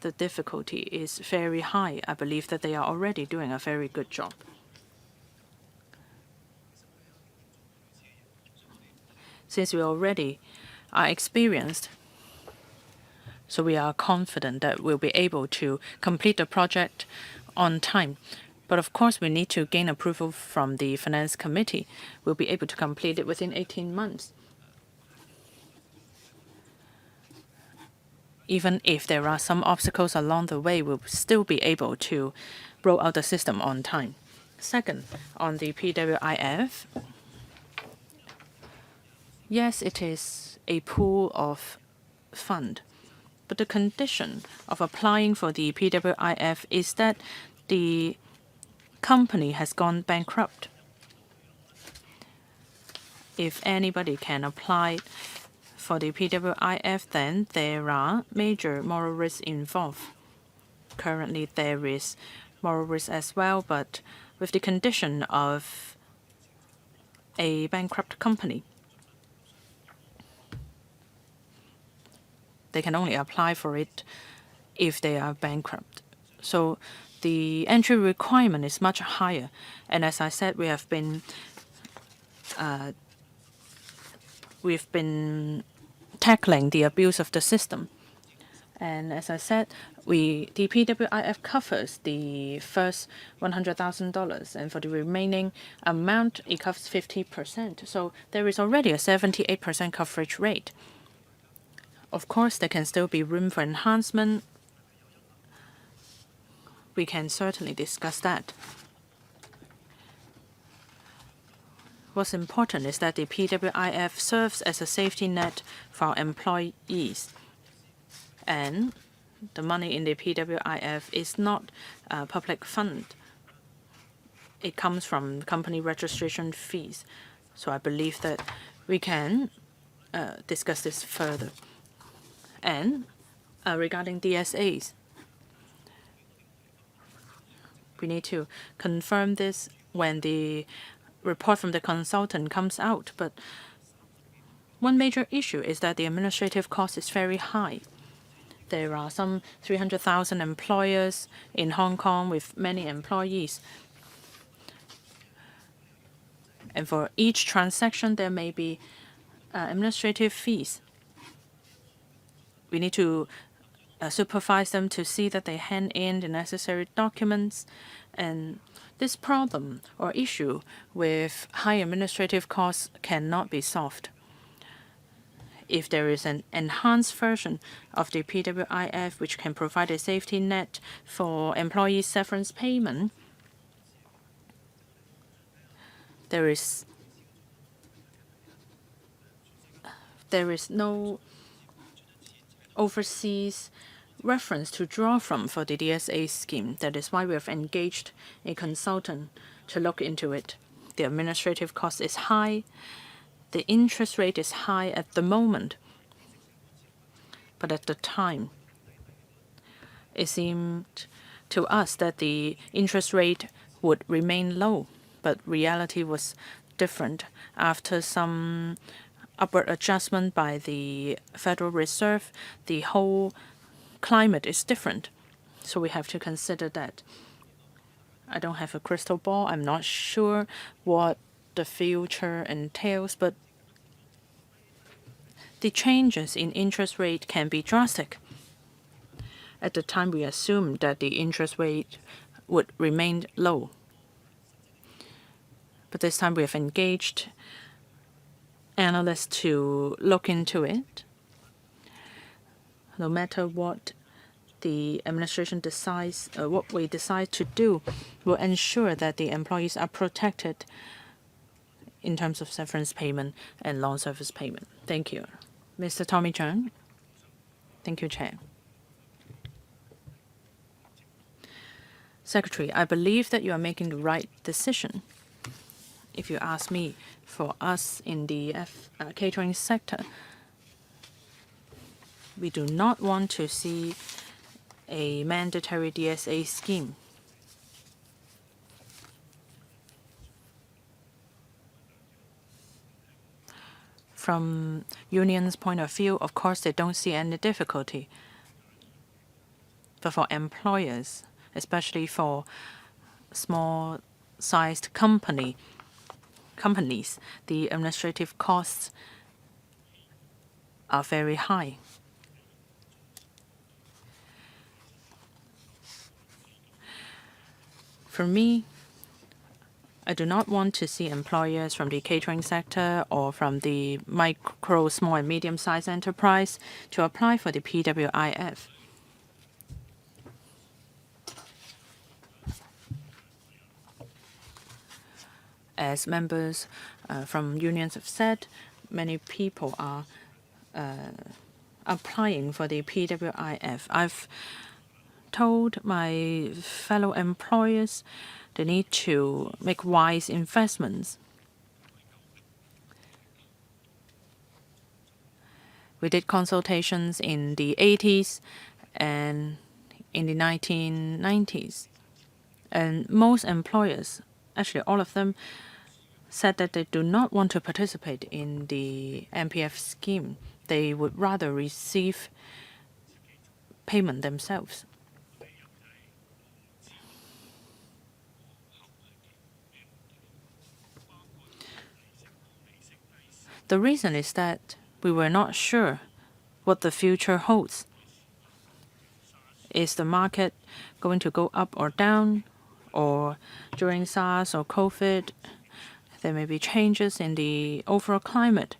S2: The difficulty is very high. I believe that they are already doing a very good job. Since we already are experienced, so we are confident that we'll be able to complete the project on time. But of course, we need to gain approval from the Finance Committee. We'll be able to complete it within 18 months. Even if there are some obstacles along the way, we'll still be able to roll out the system on time. Second, on the PWIF, yes, it is a pool of fund. But the condition of applying for the PWIF is that the company has gone bankrupt. If anybody can apply for the PWIF, then there are major moral risks involved. Currently, there is moral risk as well, but with the condition of a bankrupt company, they can only apply for it if they are bankrupt. So the entry requirement is much higher. And as I said, we've been tackling the abuse of the system. And as I said, the PWIF covers the first $100,000, and for the remaining amount, it covers 50%. So there is already a 78% coverage rate. Of course, there can still be room for enhancement. We can certainly discuss that. What's important is that the PWIF serves as a safety net for our employees. And the money in the PWIF is not a public fund. it comes from company registration fees. So I believe that we can discuss this further. And regarding DSAs, we need to confirm this when the report from the consultant comes out. But one major issue is that the administrative cost is very high. There are some 300,000 employers in Hong Kong with many employees. And for each transaction, there may be administrative fees. We need to supervise them to see that they hand in the necessary documents. And this problem or issue with high administrative costs cannot be solved. If there is an enhanced version of the PWIF which can provide a safety net for employee severance payment, there is no overseas reference to draw from for the DSA scheme. That is why we have engaged a consultant to look into it. The administrative cost is high. The interest rate is high at the moment. But at the time, it seemed to us that the interest rate would remain low, but reality was different. After some upward adjustment by the Federal Reserve, the whole climate is different. So we have to consider that. I don't have a crystal ball. I'm not sure what the future entails, but the changes in interest rate can be drastic. At the time, we assumed that the interest rate would remain low. But this time, we have engaged analysts to look into it. No matter what the administration decides, what we decide to do, will ensure that the employees are protected in terms of severance payment and long service payment. Thank you. Mr. Tommy Cheung. Thank you, Chair. Secretary, I believe that you are making the right decision. If you ask me, for us in the catering sector, we do not want to see a mandatory DSA scheme. From unions' point of view, of course, they don't see any difficulty. But for employers, especially for small-sized companies, the administrative costs are very high. For me, I do not want to see employers from the catering sector or from the micro, small, and medium-sized enterprise to apply for the PWIF. As members from unions have said, many people are applying for the PWIF. I've told my fellow employers they need to make wise investments. We did consultations in the 80s and in the 1990s. And most employers, actually all of them, said that they do not want to participate in the MPF scheme. They would rather receive payment themselves. The reason is that we were not sure what the future holds. Is the market going to go up or down? Or during SARS or COVID, there may be changes in the overall climate.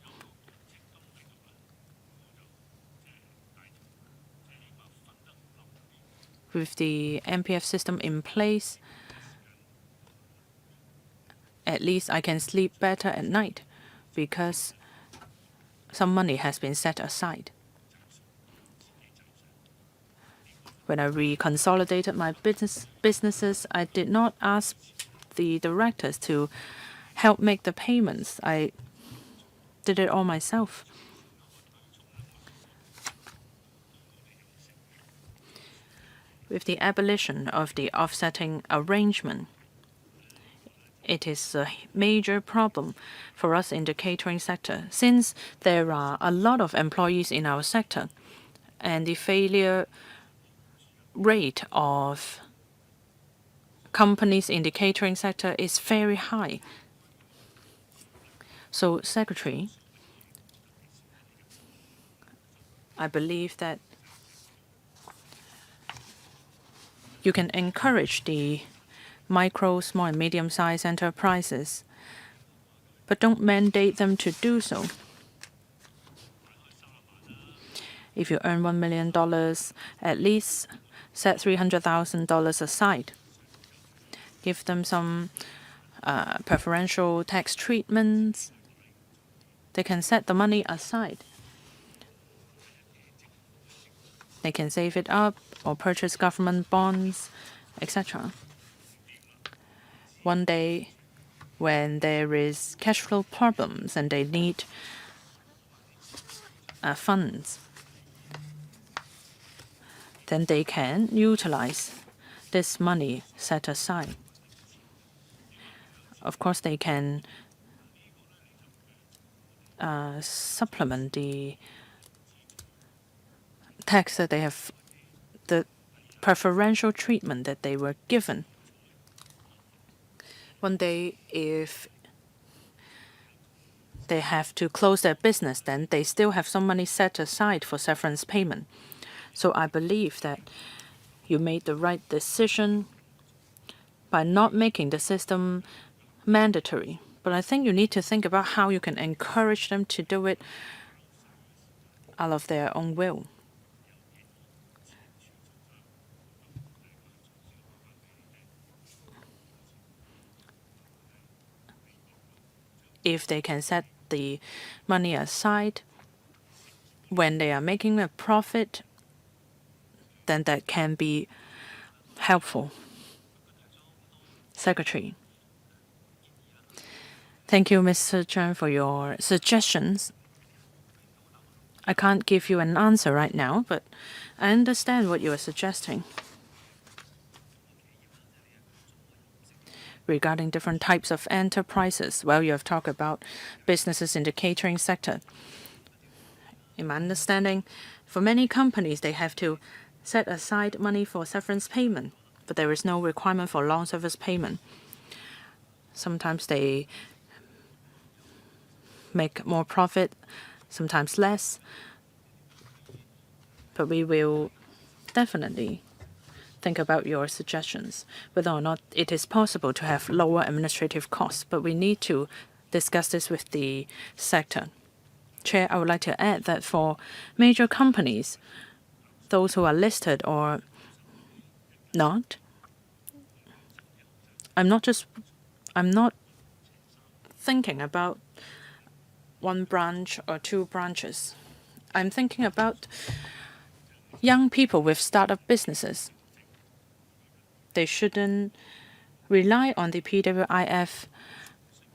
S2: With the MPF system in place, at least I can sleep better at night because some money has been set aside. When I reconsolidated my businesses, I did not ask the directors to help make the payments. I did it all myself. With the abolition of the offsetting arrangement, it is a major problem for us in the catering sector, since there are a lot of employees in our sector, and the failure rate of companies in the catering sector is very high. So, Secretary, I believe that you can encourage the micro, small, and medium-sized enterprises, but don't mandate them to do so. If you earn $1 million, at least set $300,000 aside. Give them some preferential tax treatments. They can set the money aside. They can save it up or purchase government bonds, etc. One day, when there is cash flow problems and they need funds, then they can utilize this money set aside. Of course, they can supplement the tax that they have, the preferential treatment that they were given. One day, if they have to close their business, then they still have some money set aside for severance payment. So I believe that you made the right decision by not making the system mandatory. But I think you need to think about how you can encourage them to do it out of their own will. If they can set the money aside when they are making a profit, then that can be helpful. Secretary. Thank you, Mr. Chan, for your suggestions. I can't give you an answer right now, but I understand what you are suggesting. Regarding different types of enterprises, well, you have talked about businesses in the catering sector. In my understanding, for many companies, they have to set aside money for severance payment, but there is no requirement for long service payment. Sometimes they make more profit, sometimes less. But we will definitely think about your suggestions, whether or not it is possible to have lower administrative costs. But we need to discuss this with the sector. Chair, I would like to add that for major companies, those who are listed or not, I'm not thinking about one branch or two branches. I'm thinking about young people with startup businesses. They shouldn't rely on the PWIF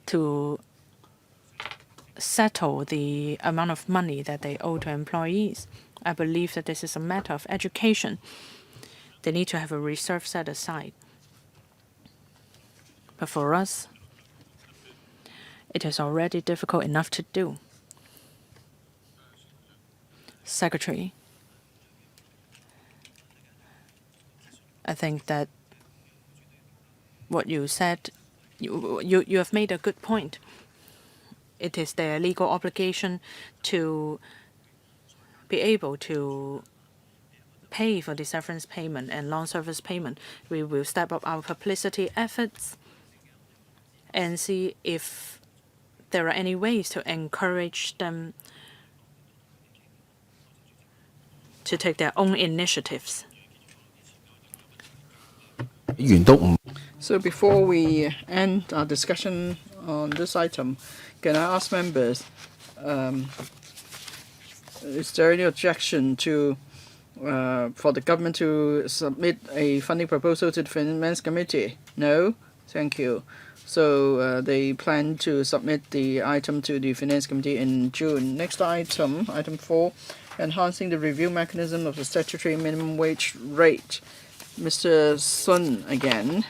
S2: to settle the amount of money that they owe to employees. I believe that this is a matter of education. They need to have a reserve set aside. But for us, it is already difficult enough to do. Secretary, I think that what you said, you have made a good point. It is their legal obligation to be able to pay for the severance payment and long service payment. We will step up our publicity efforts and see if there are any ways to encourage them to take their own initiatives.
S1: So before we end our discussion on this item, can I ask members, is there any objection to for the government to submit a funding proposal to the Finance Committee? No? Thank you. So they plan to submit the item to the Finance Committee in June. Next item, item 4, enhancing the review mechanism of the statutory minimum wage rate. Mr. Sun again.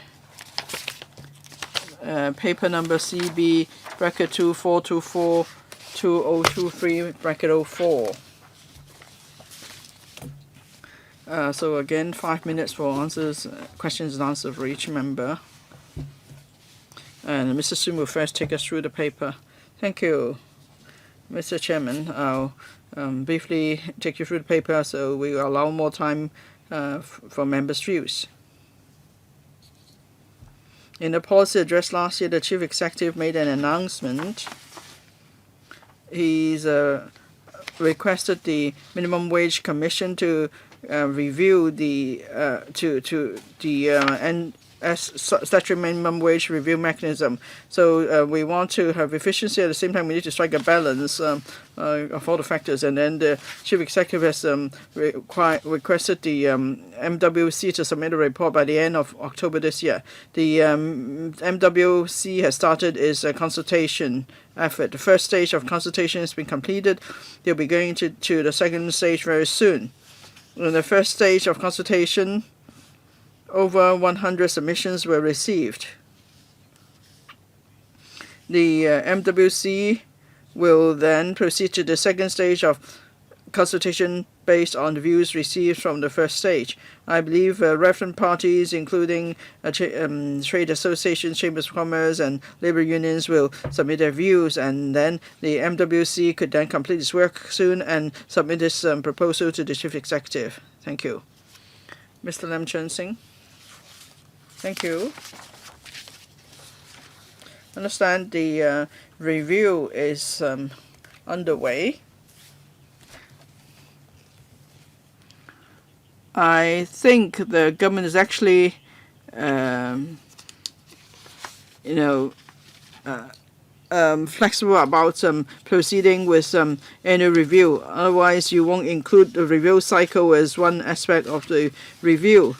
S1: Paper number CB bracket 2424 2023 bracket 04. So again, 5 minutes for answers, questions and answers for each member. And Mr. Sun will first take us through the paper. Thank you, Mr. Chairman. I'll briefly take you through the paper so we will allow more time for members' views. In the policy address last year, the Chief Executive made an announcement. He's requested the Minimum Wage Commission to review the statutory minimum wage review mechanism. So we want to have efficiency, at the same time we need to strike a balance of all the factors. And then the Chief Executive has requested the MWC to submit a report by the end of October this year. The MWC has started its consultation effort. The first stage of consultation has been completed. They'll be going to the second stage very soon. In the first stage of consultation, over 100 submissions were received. The MWC will then proceed to the second stage of consultation based on the views received from the first stage. I believe referent parties, including trade associations, chambers of commerce, and labor unions, will submit their views, and then the MWC could then complete its work soon and submit this proposal to the Chief Executive. Thank you. Mr. Lam Chun Sing. Thank you. I understand the review is underway. I think the government is actually, flexible about proceeding with annual review. Otherwise, you won't include the review cycle as one aspect of the review.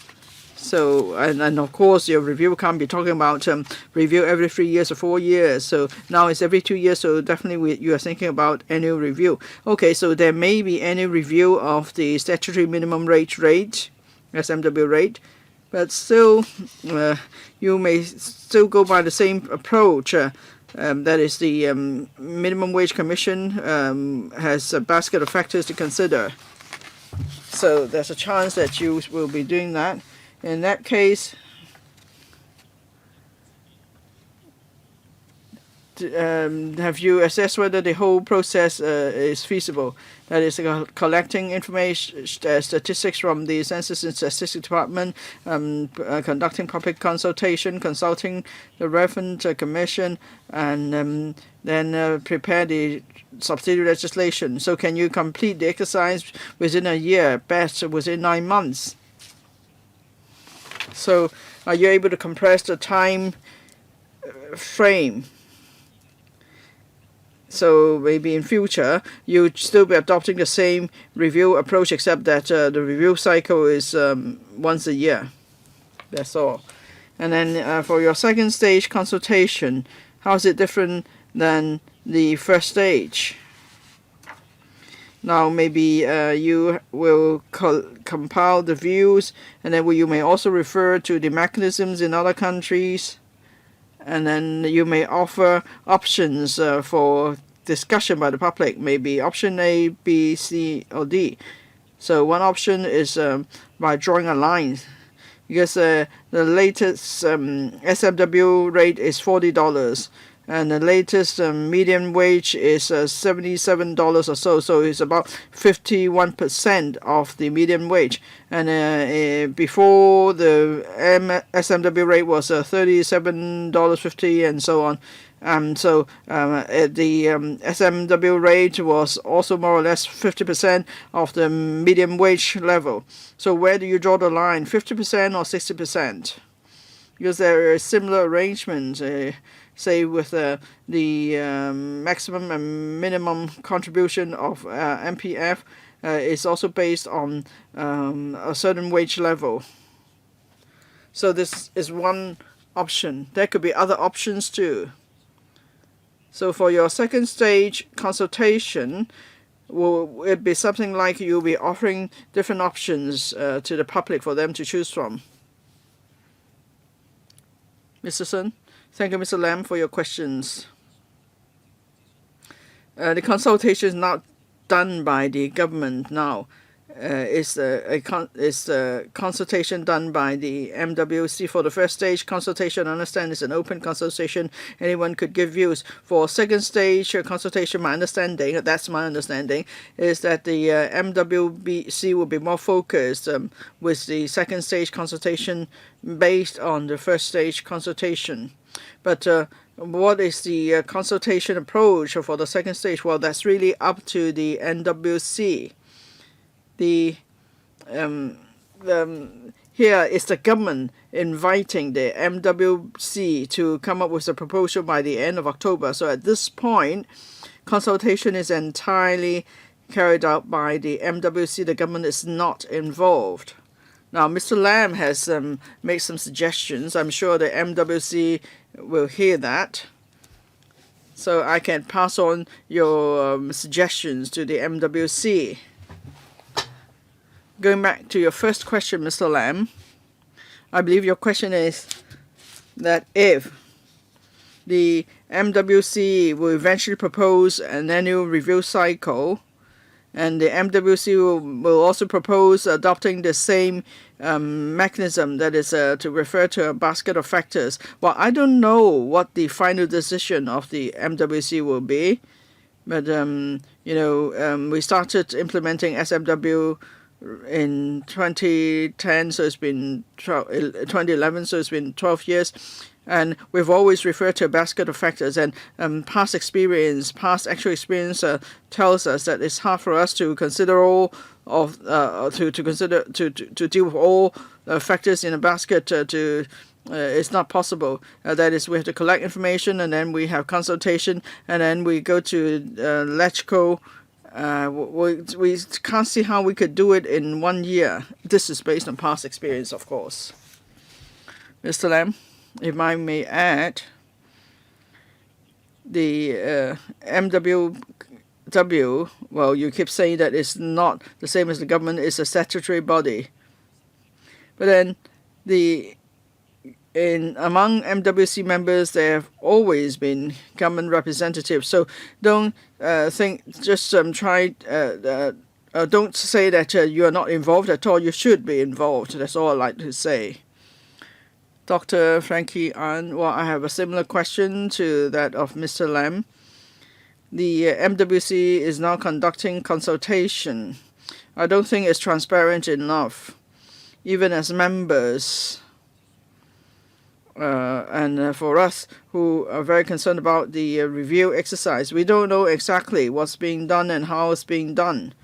S1: So, and of course, your review can't be talking about review every 3 years or 4 years. So now it's every 2 years. So definitely you are thinking about annual review. Okay, so there may be annual review of the statutory minimum wage rate, SMW rate, but still you may still go by the same approach. That is, the Minimum Wage Commission has a basket of factors to consider. So there's a chance that you will be doing that. In that case, have you assessed whether the whole process is feasible? That is, collecting information, statistics from the Census and Statistics Department, conducting public consultation, consulting the relevant commission, and then prepare the subsidiary legislation. So can you complete the exercise within a year, best within 9 months? So are you able to compress the time frame? So maybe in future you'd still be adopting the same review approach, except that the review cycle is once a year. That's all. And then for your second stage consultation, how is it different than the first stage? Now maybe you will compile the views, and then you may also refer to the mechanisms in other countries, and then you may offer options for discussion by the public, maybe option A, B, C, or D. So one option is by drawing a line, because the latest SMW rate is $40. And the latest median wage is $77 or so. So it's about 51% of the median wage. And before the SMW rate was $37.50 and so on. So the SMW rate was also more or less 50% of the median wage level. So where do you draw the line, 50% or 60%? Because there are similar arrangements. Say with the maximum and minimum contribution of MPF is also based on a certain wage level. So this is one option. There could be other options too. So for your second stage consultation, will it be something like you'll be offering different options to the public for them to choose from? Mr. Sun? Thank you, Mr. Lam, for your questions. The consultation is not done by the government now. It's a consultation done by the MWC. For the first stage consultation, I understand it's an open consultation. Anyone could give views. For second stage consultation, that's my understanding, is that the MWC will be more focused with the second stage consultation based on the first stage consultation. But what is the consultation approach for the second stage? Well, that's really up to the NWC. Here is the government inviting the MWC to come up with a proposal by the end of October. So at this point, consultation is entirely carried out by the MWC. The government is not involved. Now, Mr. Lam has made some suggestions. I'm sure the MWC will hear that. So I can pass on your suggestions to the MWC. Going back to your first question, Mr. Lam, I believe your question is that if the MWC will eventually propose an annual review cycle, and the MWC will also propose adopting the same mechanism, that is to refer to a basket of factors. Well, I don't know what the final decision of the MWC will be, but we started implementing SMW in 2010, so it's been 2011, so it's been 12 years. And we've always referred to a basket of factors, and past actual experience tells us that it's hard for us to consider all of to deal with all factors in a basket. It's not possible. That is, we have to collect information, and then we have consultation, and then we go to LegCo. We can't see how we could do it in 1 year. This is based on past experience, of course. Mr. Lam, if I may add, the MWW, well, you keep saying that it's not the same as the government, it's a statutory body. But then among MWC members, there have always been government representatives. So don't don't say that you are not involved at all. You should be involved. That's all I'd like to say. Dr. Frankie An, well, I have a similar question to that of Mr. Lam. The MWC is now conducting consultation. I don't think it's transparent enough. Even as members, and for us who are very concerned about the review exercise, we don't know exactly what's being done and how it's being done.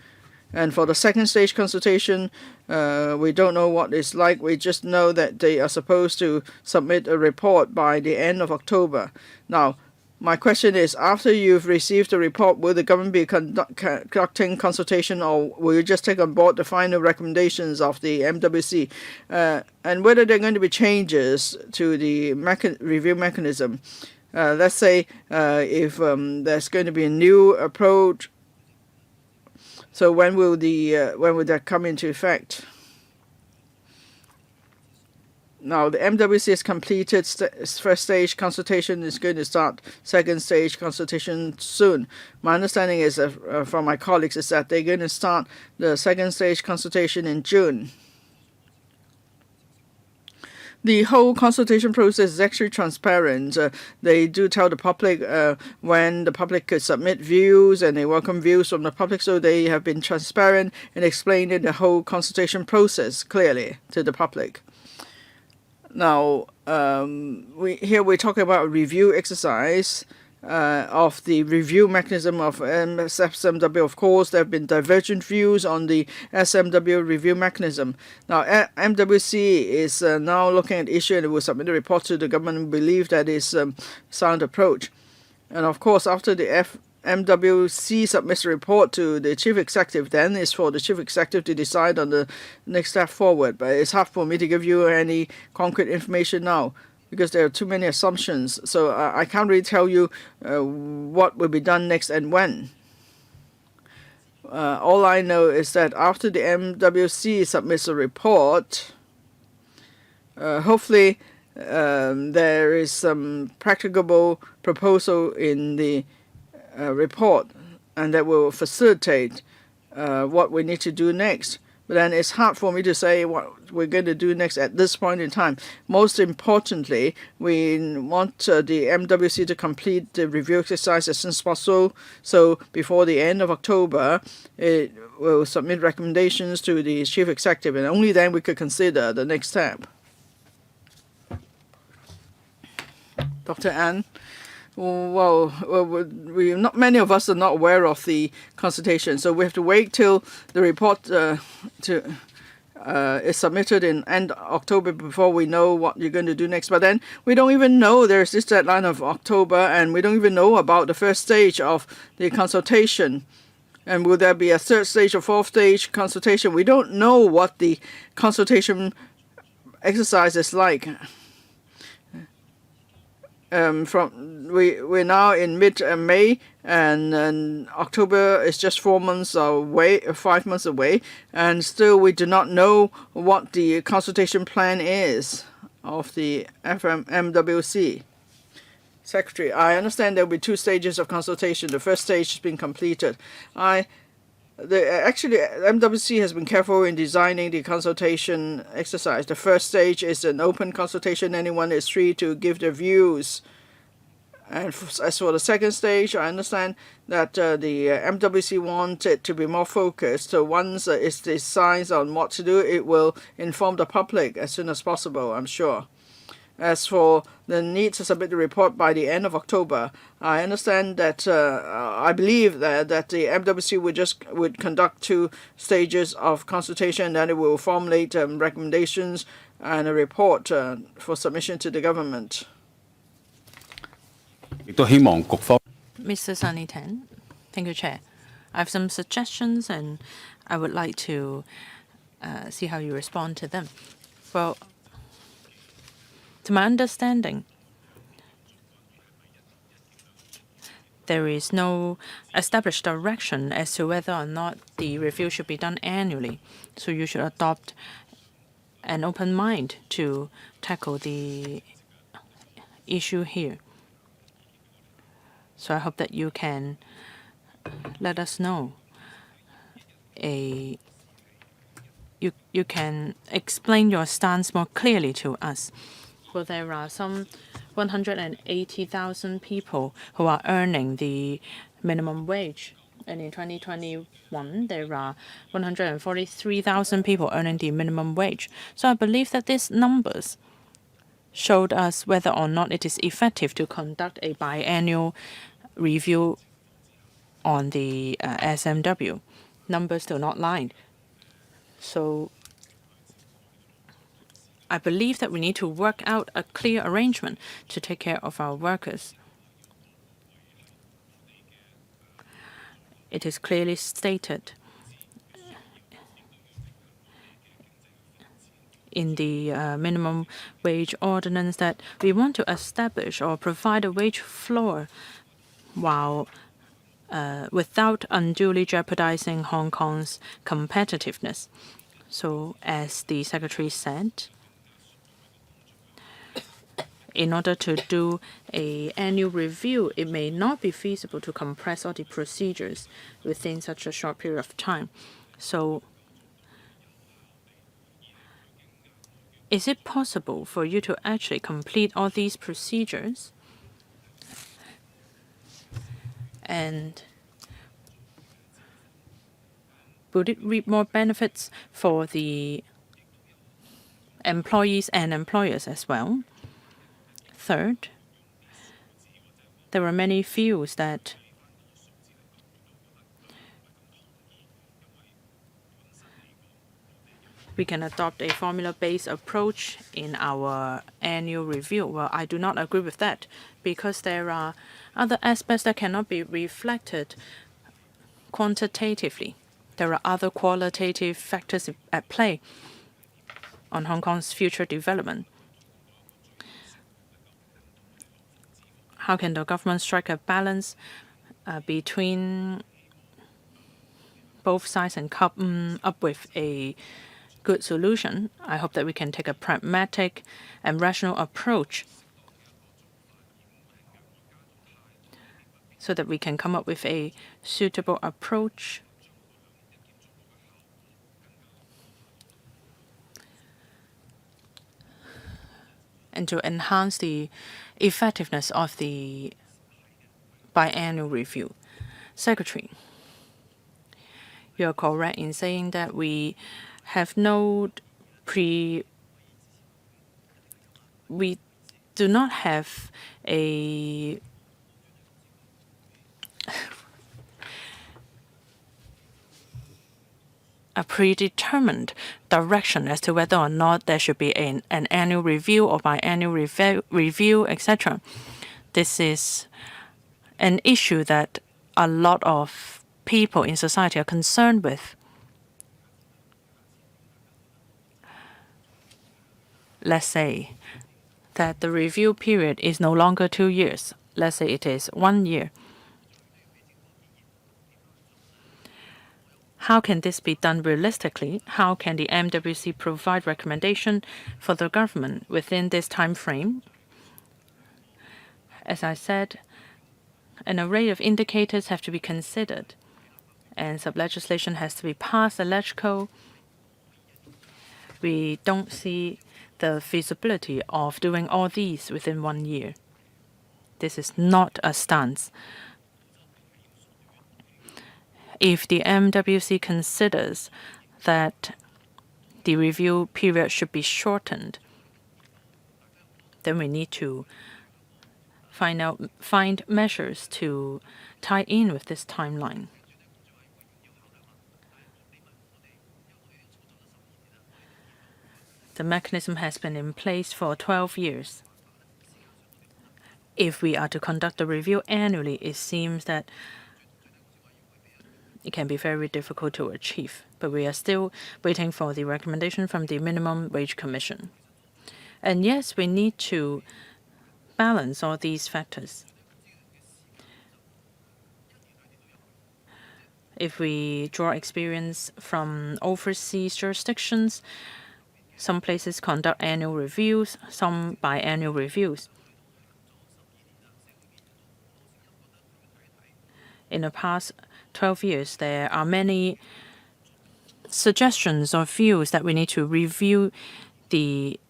S1: And for the second stage consultation, we don't know what it's like. We just know that they are supposed to submit a report by the end of October. Now, my question is, after you've received the report, will the government be conducting consultation, or will you just take on board the final recommendations of the MWC? And whether there are going to be changes to the review mechanism. Let's say if there's going to be a new approach, so when will that come into effect? Now, the MWC has completed first stage consultation. Is going to start second stage consultation soon. My understanding is from my colleagues is that they're going to start the second stage consultation in June. The whole consultation process is actually transparent. They do tell the public when the public could submit views, and they welcome views from the public. So they have been transparent and explaining the whole consultation process clearly to the public. Now, we're talking about a review exercise of the review mechanism of SMW. Of course, there have been divergent views on the SMW review mechanism. Now, MWC is now looking at the issue, and it will submit a report to the government and believe that is a sound approach. And of course, after the MWC submits a report to the chief executive, then it's for the chief executive to decide on the next step forward. But it's hard for me to give you any concrete information now. But because there are too many assumptions. So I can't really tell you what will be done next and when. All I know is that after the MWC submits a report, hopefully there is some practicable proposal in the report, and that will facilitate what we need to do next. But then it's hard for me to say what we're going to do next at this point in time. Most importantly, we want the MWC to complete the review exercise as soon as possible. So before the end of October, it will submit recommendations to the chief executive, and only then we could consider the next step. Dr. An? Well, not many of us are not aware of the consultation, so we have to wait till the report is submitted in end October before we know what you're going to do next. But then we don't even know there's this deadline of October, and we don't even know about the first stage of the consultation. And will there be a third stage or fourth stage consultation? We don't know what the consultation exercise is like. We're now in mid-May, and October is just 4 months away, 5 months away, and still we do not know what the consultation plan is of the MWC. Secretary, I understand there will be 2 stages of consultation. The first stage has been completed. Actually, MWC has been careful in designing the consultation exercise. The first stage is an open consultation. Anyone is free to give their views. And as for the second stage, I understand that the MWC wants it to be more focused. So once it decides on what to do, it will inform the public as soon as possible, I'm sure. As for the need to submit the report by the end of October, I understand that I believe that the MWC would conduct 2 stages of consultation, and then it will formulate recommendations and a report for submission to the government.
S2: Mr. Sunny Tan, thank you, Chair. I have some suggestions, and I would like to see how you respond to them. Well, to my understanding, there is no established direction as to whether or not the review should be done annually. So you should adopt an open mind to tackle the issue here. So I hope that you can let us know. You can explain your stance more clearly to us. Well, there are some 180,000 people who are earning the minimum wage. And in 2021, there are 143,000 people earning the minimum wage. So I believe that these numbers showed us whether or not it is effective to conduct a biannual review on the SMW. Numbers do not lie. So I believe that we need to work out a clear arrangement to take care of our workers. It is clearly stated in the minimum wage ordinance that we want to establish or provide a wage floor while without unduly jeopardizing Hong Kong's competitiveness. So as the Secretary said, in order to do an annual review, it may not be feasible to compress all the procedures within such a short period of time. So is it possible for you to actually complete all these procedures? And would it reap more benefits for the employees and employers as well? Third, there are many fields that we can adopt a formula-based approach in our annual review. Well, I do not agree with that because there are other aspects that cannot be reflected quantitatively. There are other qualitative factors at play on Hong Kong's future development. how can the government strike a balance between both sides and come up with a good solution? I hope that we can take a pragmatic and rational approach so that we can come up with a suitable approach and to enhance the effectiveness of the biannual review. Secretary, you are correct in saying that we have we do not have a predetermined direction as to whether or not there should be an annual review or biannual review, etc. This is an issue that a lot of people in society are concerned with. Let's say that the review period is no longer 2 years. Let's say it is 1 year. How can this be done realistically? How can the MWC provide recommendation for the government within this time frame? As I said, an array of indicators have to be considered, and sub-legislation has to be passed electrical. We don't see the feasibility of doing all these within 1 year. This is not a stance. If the MWC considers that the review period should be shortened, then we need to find measures to tie in with this timeline. The mechanism has been in place for 12 years. If we are to conduct the review annually, it seems that it can be very difficult to achieve. But we are still waiting for the recommendation from the Minimum Wage Commission. And yes, we need to balance all these factors. If we draw experience from overseas jurisdictions, some places conduct annual reviews, some biannual reviews. In the past 12 years, there are many suggestions or views that we need to review the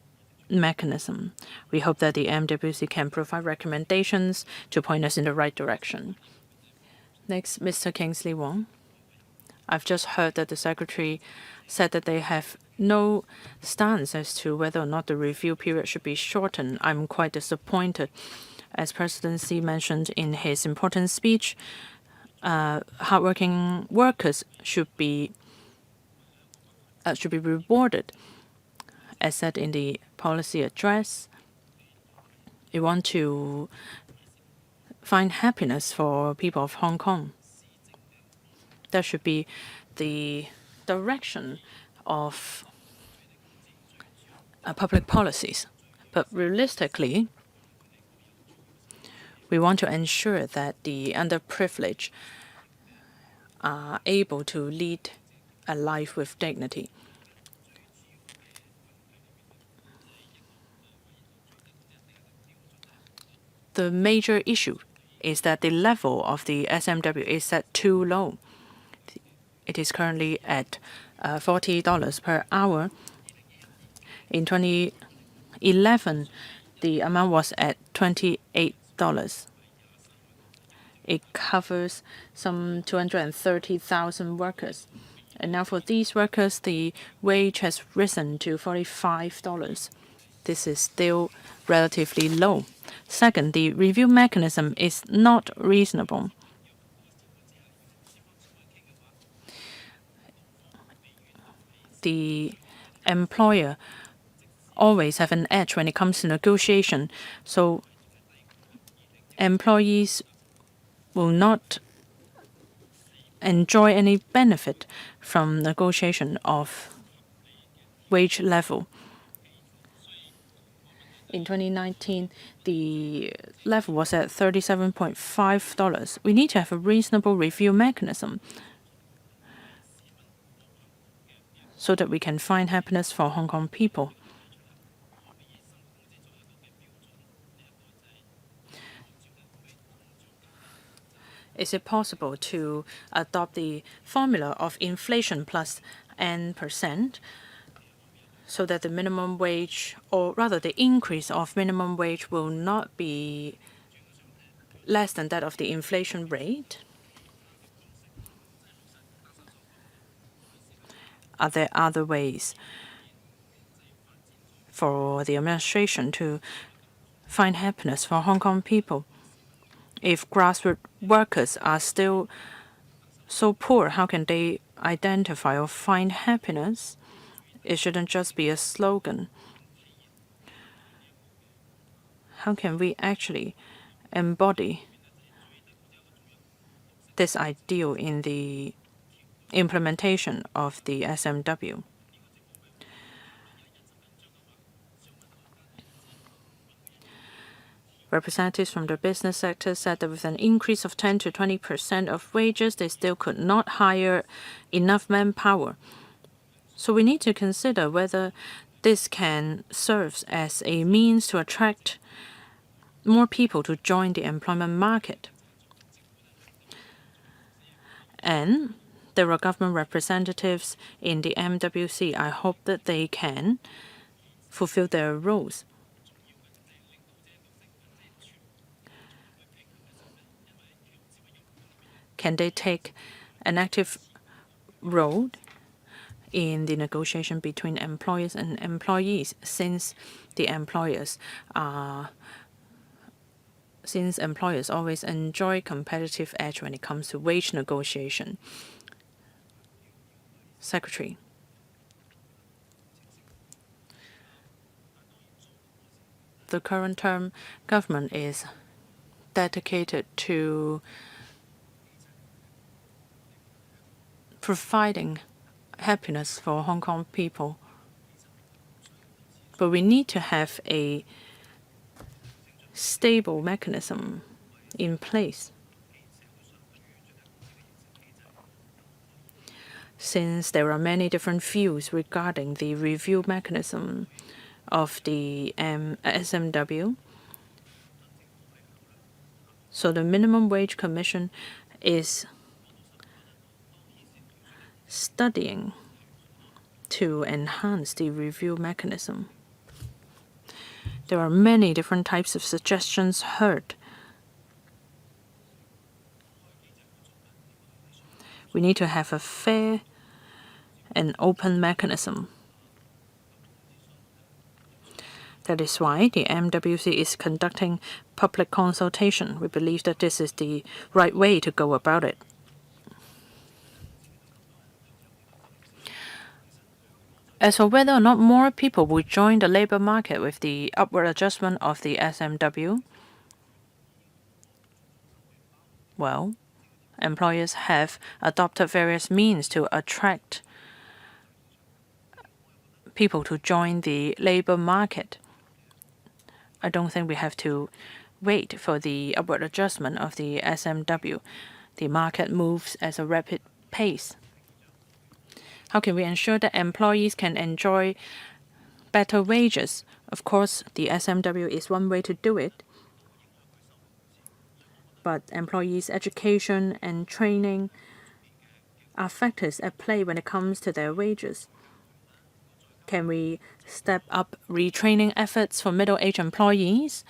S2: mechanism. We hope that the MWC can provide recommendations to point us in the right direction. Next, Mr. Kingsley Wong. I've just heard that the Secretary said that they have no stance as to whether or not the review period should be shortened. I'm quite disappointed. As President Xi mentioned in his important speech, hardworking workers should be rewarded. As said in the policy address, we want to find happiness for people of Hong Kong. That should be the direction of public policies. But realistically, we want to ensure that the underprivileged are able to lead a life with dignity. The major issue is that the level of the SMW is set too low. It is currently at $40 per hour. In 2011, the amount was at $28. It covers some 230,000 workers. And now for these workers, the wage has risen to $45. This is still relatively low. Second, the review mechanism is not reasonable. The employer always have an edge when it comes to negotiation, so employees will not enjoy any benefit from negotiation of wage level. In 2019, the level was at $37.5. We need to have a reasonable review mechanism so that we can find happiness for Hong Kong people. Is it possible to adopt the formula of inflation plus N% so that the minimum wage, or rather the increase of minimum wage, will not be less than that of the inflation rate? Are there other ways for the administration to find happiness for Hong Kong people? If grassroots workers are still so poor, how can they identify or find happiness? It shouldn't just be a slogan. How can we actually embody this ideal in the implementation of the SMW? Representatives from the business sector said that with an increase of 10 to 20% of wages, they still could not hire enough manpower. So we need to consider whether this can serve as a means to attract more people to join the employment market. And there are government representatives in the MWC. I hope that they can fulfill their roles. Can they take an active role in the negotiation between employers and employees, since employers always enjoy competitive edge when it comes to wage negotiation? Secretary. The current term government is dedicated to providing happiness for Hong Kong people. But we need to have a stable mechanism in place. Since there are many different views regarding the review mechanism of the SMW, so the Minimum Wage Commission is studying to enhance the review mechanism. There are many different types of suggestions heard. We need to have a fair and open mechanism. That is why the MWC is conducting public consultation. We believe that this is the right way to go about it. As for whether or not more people will join the labor market with the upward adjustment of the SMW, well, employers have adopted various means to attract people to join the labor market. I don't think we have to wait for the upward adjustment of the SMW. The market moves at a rapid pace. How can we ensure that employees can enjoy better wages? Of course, the SMW is one way to do it. But employees' education and training are factors at play when it comes to their wages. Can we step up retraining efforts for middle-aged employees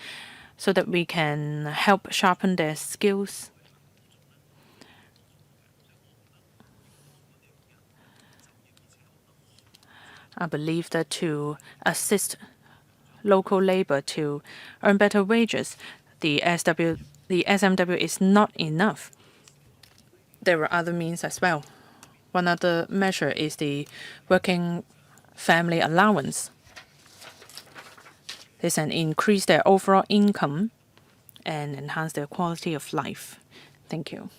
S2: so that we can help sharpen their skills? I believe that to assist local labor to earn better wages, the SMW is not enough. There are other means as well. One other measure is the working family allowance. This can increase their overall income and enhance their quality of life. Thank you.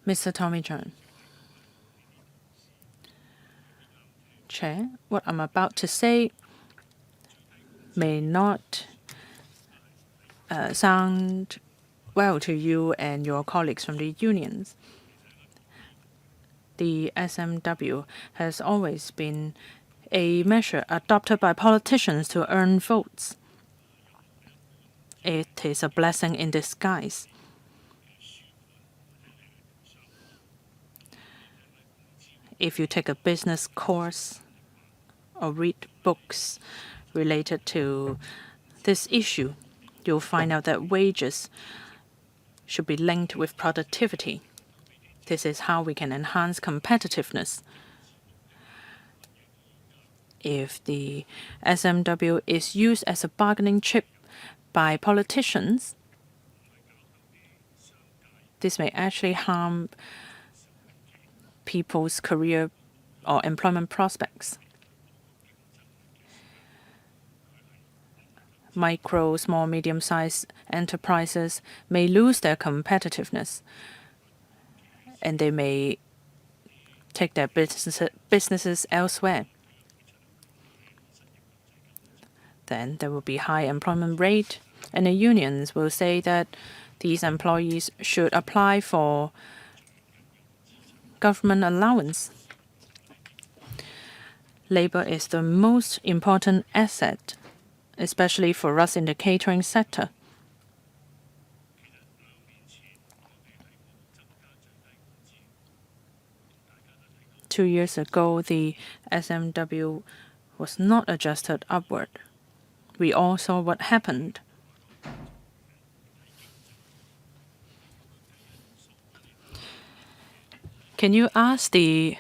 S2: Mr. Tommy John. Chair, what I'm about to say may not sound well to you and your colleagues from the unions. The SMW has always been a measure adopted by politicians to earn votes. It is a blessing in disguise. If you take a business course or read books related to this issue, you'll find out that wages should be linked with productivity. This is how we can enhance competitiveness. If the SMW is used as a bargaining chip by politicians, this may actually harm people's career or employment prospects. Micro, small, medium-sized enterprises may lose their competitiveness, and they may take their businesses elsewhere. Then there will be high employment rate, and the unions will say that these employees should apply for government allowance. Labor is the most important asset, especially for us in the catering sector. Two years ago, the SMW was not adjusted upward. We all saw what happened. Can you ask the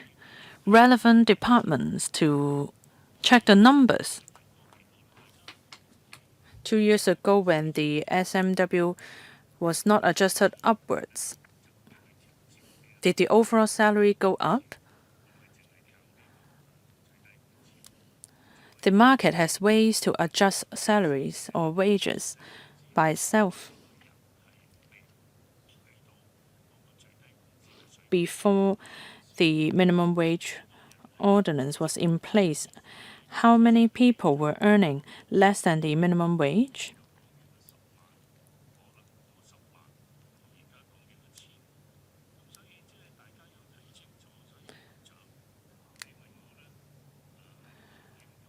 S2: relevant departments to check the numbers? 2 years ago, when the SMW was not adjusted upwards, did the overall salary go up? The market has ways to adjust salaries or wages by itself. Before the minimum wage ordinance was in place, how many people were earning less than the minimum wage?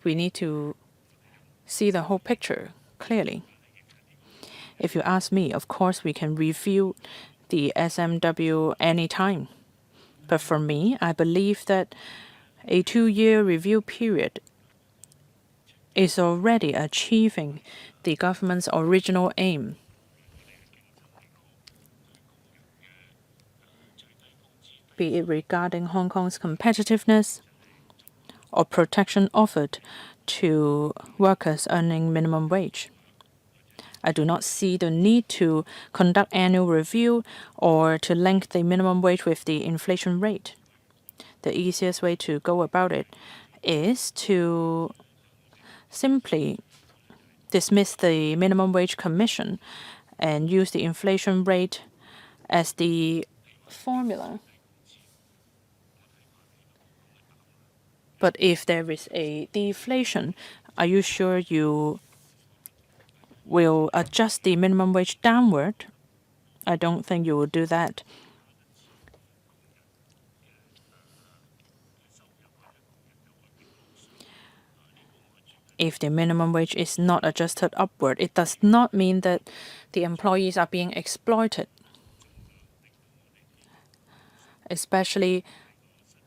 S2: We need to see the whole picture clearly. If you ask me, of course, we can review the SMW anytime. But for me, I believe that a 2-year review period is already achieving the government's original aim. Be it regarding Hong Kong's competitiveness or protection offered to workers earning minimum wage. I do not see the need to conduct annual review or to link the minimum wage with the inflation rate. The easiest way to go about it is to simply dismiss the minimum wage commission and use the inflation rate as the formula. But if there is a deflation, are you sure you will adjust the minimum wage downward? I don't think you will do that. If the minimum wage is not adjusted upward, it does not mean that the employees are being exploited. Especially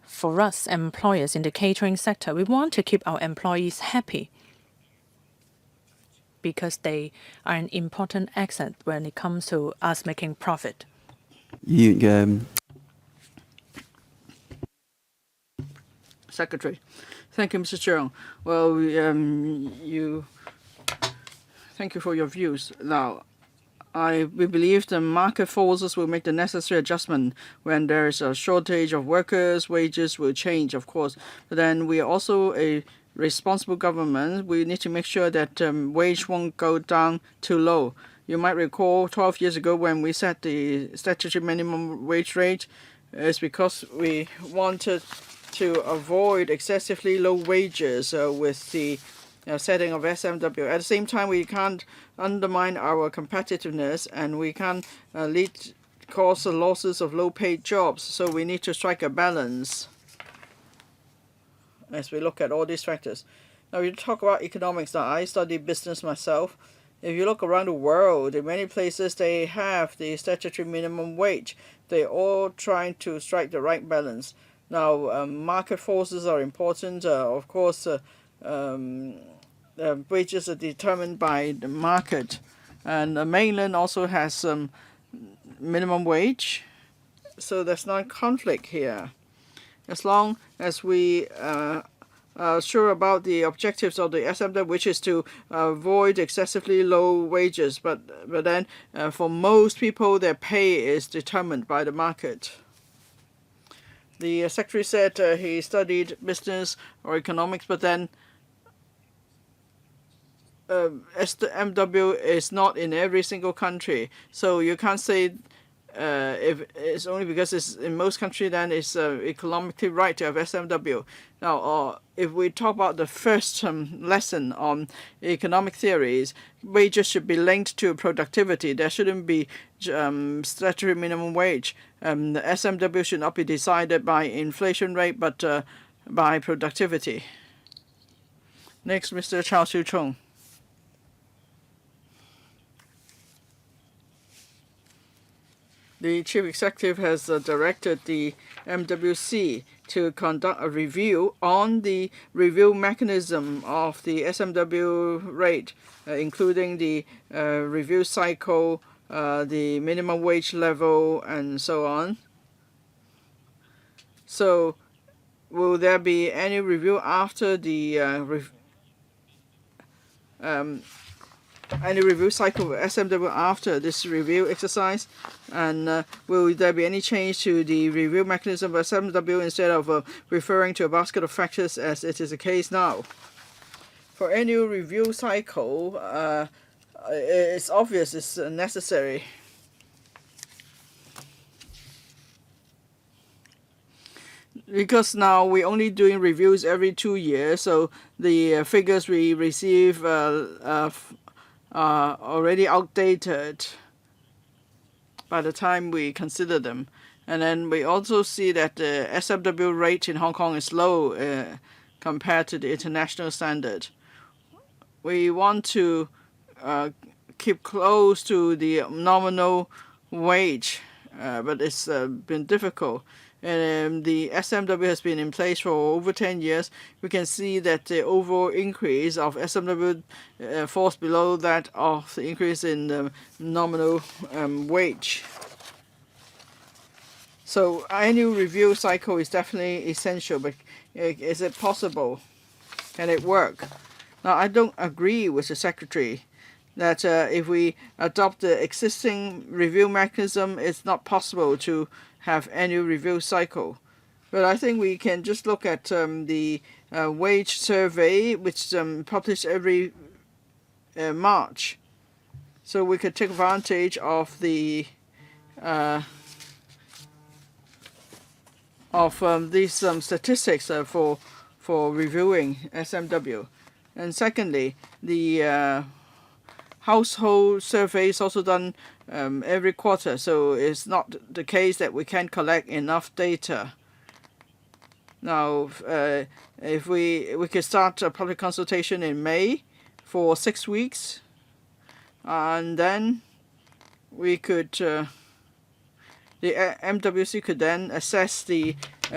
S2: for us employers in the catering sector, we want to keep our employees happy because they are an important asset when it comes to us making profit.
S1: Secretary. Thank you, Mr. Cheung. Well, thank you for your views. Now, we believe the market forces will make the necessary adjustment when there is a shortage of workers. Wages will change, of course. But then we are also a responsible government. We need to make sure that wage won't go down too low. You might recall 12 years ago when we set the statutory minimum wage rate, it's because we wanted to avoid excessively low wages with the setting of SMW. At the same time, we can't undermine our competitiveness, and we can't cause the losses of low-paid jobs. So we need to strike a balance as we look at all these factors. Now, we talk about economics. Now, I study business myself. If you look around the world, in many places they have the statutory minimum wage. They're all trying to strike the right balance. Now, market forces are important. Of course, wages are determined by the market. And the mainland also has some minimum wage. So there's no conflict here. As long as we sure about the objectives of the SMW, which is to avoid excessively low wages. But then for most people, their pay is determined by the market. The secretary said he studied business or economics, but then SMW is not in every single country. So you can't say if it's only because it's in most countries, then it's economically right to have SMW. Now, if we talk about the first lesson on economic theories, wages should be linked to productivity. There shouldn't be statutory minimum wage. The SMW should not be decided by inflation rate, but by productivity. Next, Mr. Chao Siu-chung. The Chief Executive has directed the MWC to conduct a review on the review mechanism of the SMW rate, including the review cycle, the minimum wage level, and so on. So will there be any review after the any review cycle of SMW after this review exercise? And will there be any change to the review mechanism of SMW instead of referring to a basket of factors as it is the case now? For annual review cycle, it's obvious it's necessary. Because now we're only doing reviews every 2 years, so the figures we receive are already outdated by the time we consider them. And then we also see that the SMW rate in Hong Kong is low compared to the international standard. We want to keep close to the nominal wage, but it's been difficult. And the SMW has been in place for over 10 years. We can see that the overall increase of SMW falls below that of the increase in the nominal wage. So annual review cycle is definitely essential, but is it possible? Can it work? Now, I don't agree with the Secretary that if we adopt the existing review mechanism, it's not possible to have annual review cycle. But I think we can just look at the wage survey, which published every March. So we could take advantage of the these statistics for reviewing SMW. And secondly, the household survey is also done every quarter, so it's not the case that we can't collect enough data. Now, if we could start a public consultation in May for 6 weeks, and then we could, the MWC could then assess the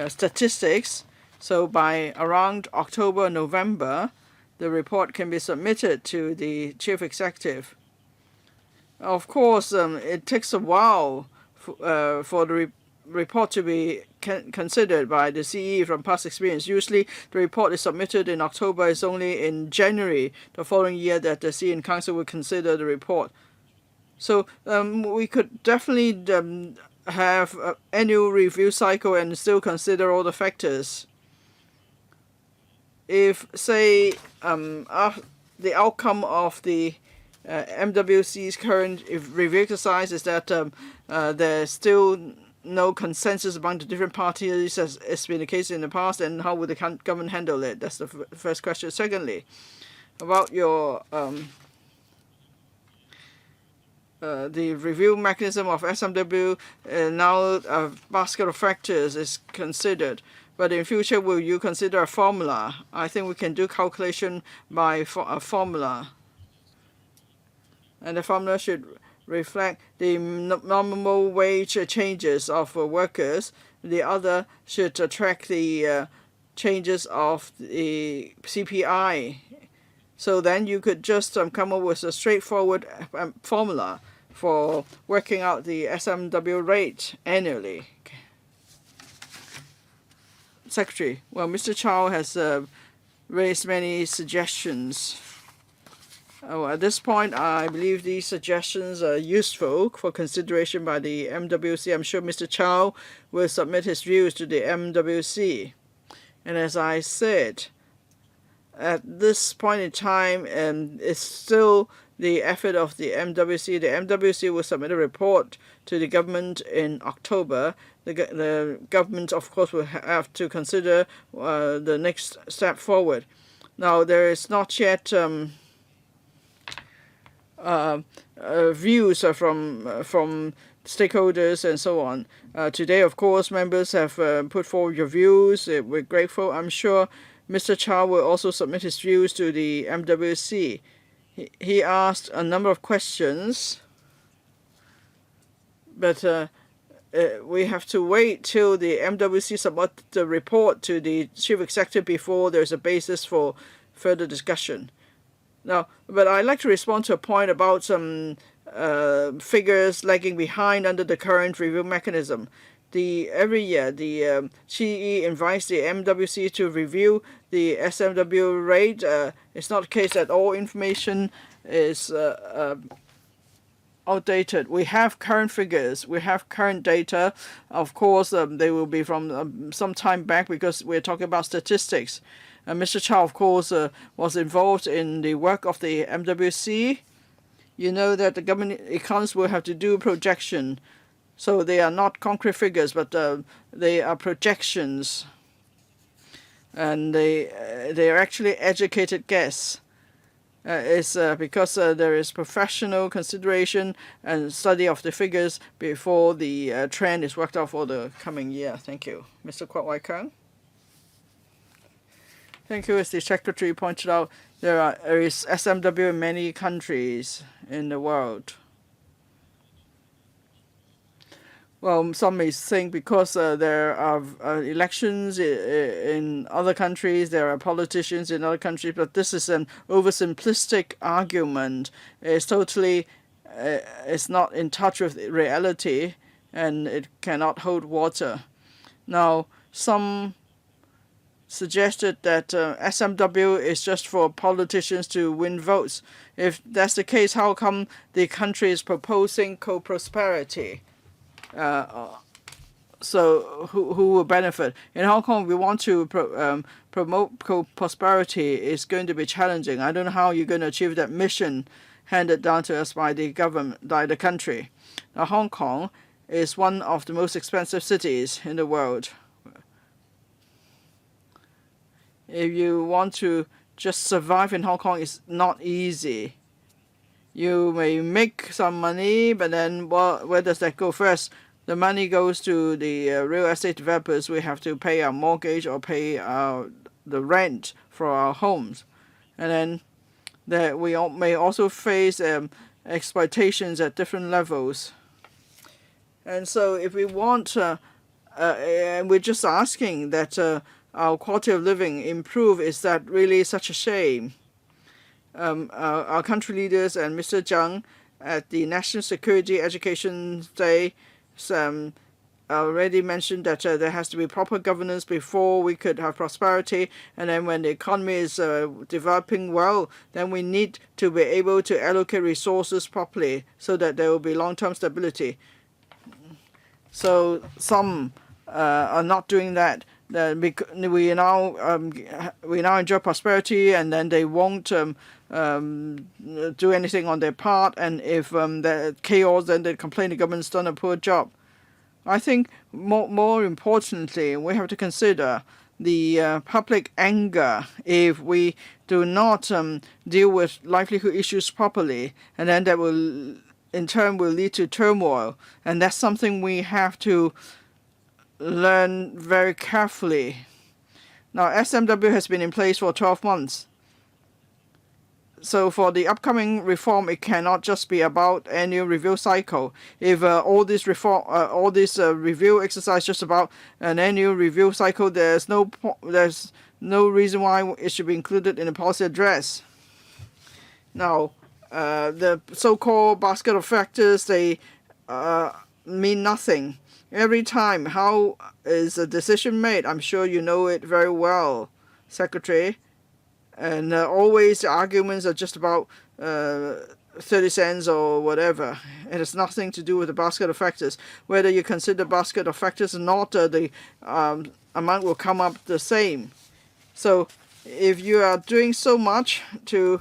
S1: statistics. So by around October, November, the report can be submitted to the Chief Executive. Of course, it takes a while for the report to be considered by the CE from past experience. Usually, the report is submitted in October. It's only in January the following year that the CE and Council will consider the report. So we could definitely have an annual review cycle and still consider all the factors. If, say, the outcome of the MWC's current review exercise is that there's still no consensus among the different parties, as has been the case in the past, and how would the government handle it? That's the first question. Secondly, about your the review mechanism of SMW. Now a basket of factors is considered. But in future, will you consider a formula? I think we can do calculation by a formula. And the formula should reflect the nominal wage changes of workers. The other should track the changes of the CPI. So then you could just come up with a straightforward formula for working out the SMW rate annually. Okay. Secretary, well, Mr. Chow has raised many suggestions. At this point, I believe these suggestions are useful for consideration by the MWC. I'm sure Mr. Chow will submit his views to the MWC. And as I said, at this point in time, it's still the effort of the MWC. The MWC will submit a report to the government in October. The government, of course, will have to consider the next step forward. Now, there is not yet views from stakeholders and so on. Today, of course, members have put forward your views. We're grateful. I'm sure Mr. Chow will also submit his views to the MWC. He asked a number of questions, but we have to wait till the MWC submit the report to the Chief Executive before there's a basis for further discussion. Now, but I'd like to respond to a point about some figures lagging behind under the current review mechanism. Every year, the CE invites the MWC to review the SMW rate. It's not the case that all information is outdated. We have current figures. We have current data. Of course, they will be from some time back because we're talking about statistics. Mr. Chow, of course, was involved in the work of the MWC. You know that the government economists will have to do projection. So they are not concrete figures, but they are projections. And they are actually educated guess. It's because there is professional consideration and study of the figures before the trend is worked out for the coming year. Thank you. Mr. Kwok Wai Keung. Thank you. As the Secretary pointed out, there is SMW in many countries in the world. Well, some may think because there are elections in other countries, there are politicians in other countries, but this is an oversimplistic argument. It's totally, it's not in touch with reality, and it cannot hold water. Now, some suggested that SMW is just for politicians to win votes. If that's the case, how come the country is proposing co-prosperity? So who will benefit? In Hong Kong, we want to promote prosperity. It's going to be challenging. I don't know how you're going to achieve that mission handed down to us by the government, by the country. Now, Hong Kong is one of the most expensive cities in the world. If you want to just survive in Hong Kong, it's not easy. You may make some money, but then where does that go first? The money goes to the real estate developers. We have to pay our mortgage or pay the rent for our homes. And then we may also face exploitations at different levels. And so if we want, and we're just asking that our quality of living improve, is that really such a shame? Our country leaders and Mr. Zhang at the National Security Education Day already mentioned that there has to be proper governance before we could have prosperity, and then when the economy is developing well, then we need to be able to allocate resources properly so that there will be long-term stability. So some are not doing that. We now enjoy prosperity, and then they won't do anything on their part. And if the chaos, then they complain the government's done a poor job. I think more importantly, we have to consider the public anger if we do not deal with livelihood issues properly, and then that will in turn will lead to turmoil, and that's something we have to learn very carefully. Now, SMW has been in place for 12 months. So for the upcoming reform, it cannot just be about annual review cycle. If all this review exercise just about an annual review cycle, there's no reason why it should be included in the policy address. Now, the so-called basket of factors, they mean nothing. Every time, how is a decision made? I'm sure you know it very well, Secretary. And always the arguments are just about 30 cents or whatever. It has nothing to do with the basket of factors. Whether you consider basket of factors or not, the amount will come up the same. So if you are doing so much to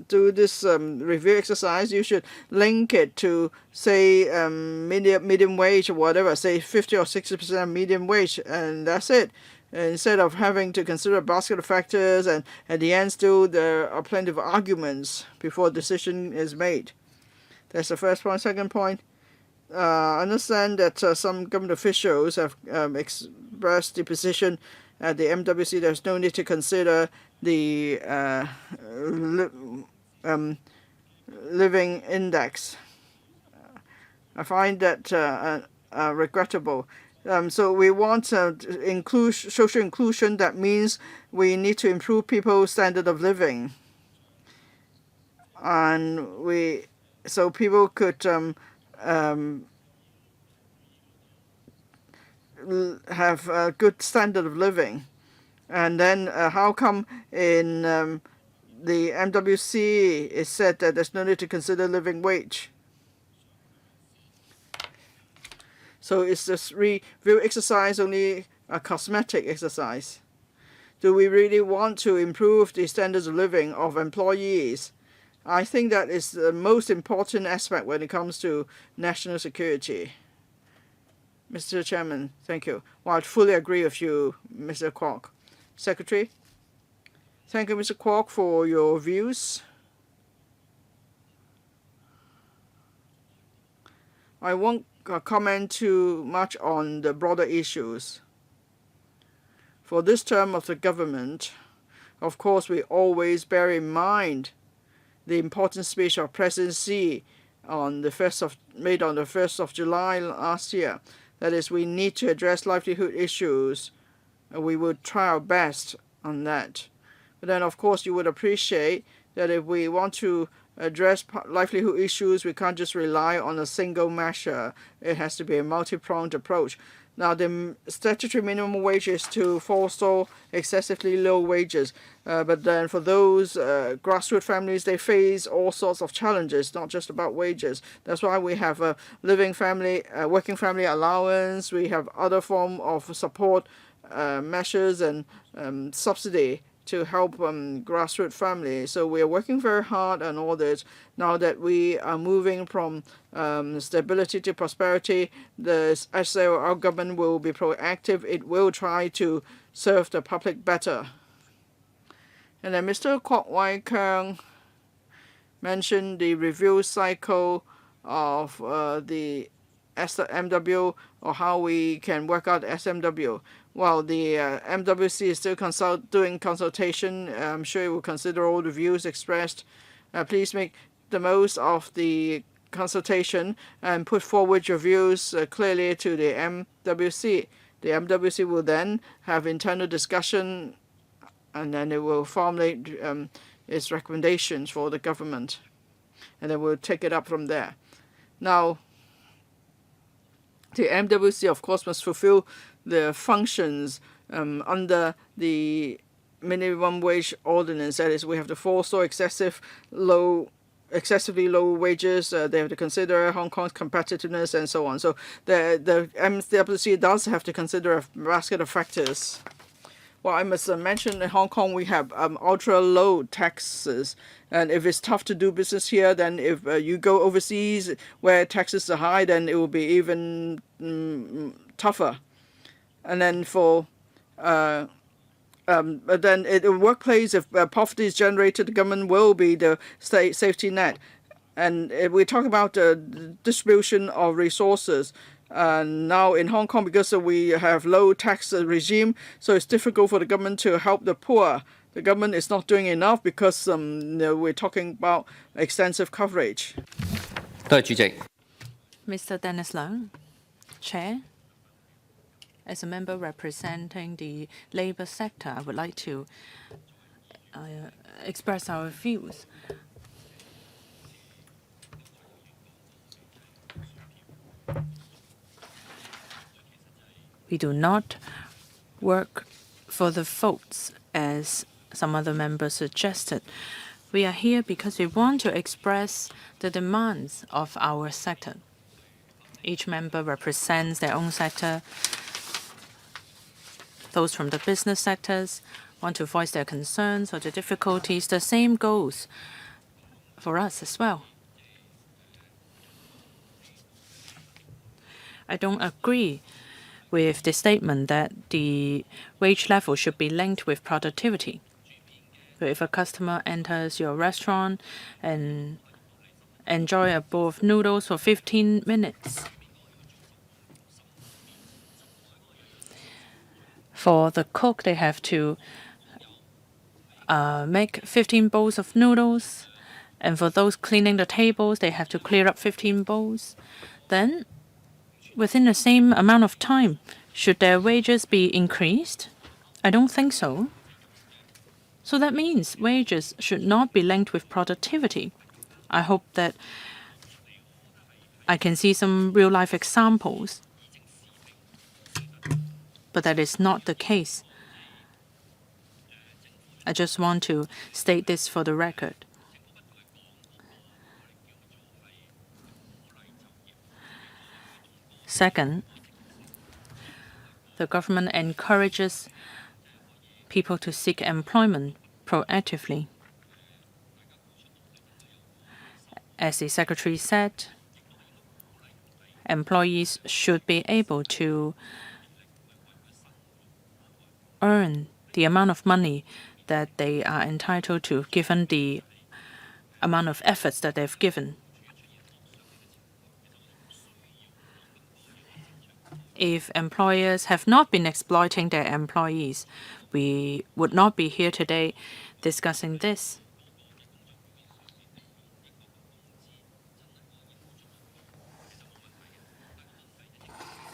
S1: do this review exercise, you should link it to, say, medium wage or whatever, say 50 or 60% medium wage, and that's it. Instead of having to consider a basket of factors, and at the end still there are plenty of arguments before a decision is made. That's the first point. Second point, I understand that some government officials have expressed the position at the MWC there's no need to consider the living index. I find that regrettable. So we want social inclusion. That means we need to improve people's standard of living, and so people could have a good standard of living. And then how come in the MWC it said that there's no need to consider living wage? So is this review exercise only a cosmetic exercise? Do we really want to improve the standards of living of employees? I think that is the most important aspect when it comes to national security. Mr. Chairman, thank you. Well, I fully agree with you, Mr. Kwok. Secretary? Thank you, Mr. Kwok, for your views. I won't comment too much on the broader issues. For this term of the government, of course, we always bear in mind the important speech of President Xi on made on the 1st of July last year. That is, we need to address livelihood issues. We would try our best on that. But then, of course, you would appreciate that if we want to address livelihood issues, we can't just rely on a single measure. It has to be a multi-pronged approach. Now, the statutory minimum wage is to forestall excessively low wages. But then for those grassroots families, they face all sorts of challenges, not just about wages. That's why we have a working family allowance. We have other form of support measures and subsidy to help grassroots families. So we are working very hard on all this. Now that we are moving from stability to prosperity, I say our government will be proactive. It will try to serve the public better. And then Mr. Kwok Wai Keung mentioned the review cycle of the SMW, or how we can work out SMW. Well, the MWC is still doing consultation. I'm sure it will consider all the views expressed. Please make the most of the consultation and put forward your views clearly to the MWC. The MWC will then have internal discussion, and then it will formulate its recommendations for the government, and then we'll take it up from there. Now, the MWC, of course, must fulfill the functions under the minimum wage ordinance. That is, we have to forestall excessively low wages. They have to consider Hong Kong's competitiveness and so on. So the MWC does have to consider a basket of factors. Well, I must mention in Hong Kong we have ultra low taxes, and if it's tough to do business here, then if you go overseas where taxes are high, then it will be even tougher. And then for But then in the workplace, if poverty is generated, the government will be the state safety net. And we talk about the distribution of resources. Now in Hong Kong, because we have low tax regime, so it's difficult for the government to help the poor. The government is not doing enough because we're talking about extensive coverage.
S3: 多謝主席。
S2: Mr. Dennis Leung, Chair. As a member representing the labor sector, I would like to express our views. We do not work for the votes, as some other members suggested. We are here because we want to express the demands of our sector. Each member represents their own sector. Those from the business sectors want to voice their concerns or the difficulties. The same goes for us as well. I don't agree with the statement that the wage level should be linked with productivity. But if a customer enters your restaurant and enjoy a bowl of noodles for 15 minutes, for the cook, they have to make 15 bowls of noodles. And for those cleaning the tables, they have to clear up 15 bowls. Then, within the same amount of time, should their wages be increased? I don't think so. So that means wages should not be linked with productivity. I hope that I can see some real-life examples. But that is not the case. I just want to state this for the record. Second, the government encourages people to seek employment proactively. As the Secretary said, employees should be able to earn the amount of money that they are entitled to, given the amount of efforts that they've given. If employers have not been exploiting their employees, we would not be here today discussing this.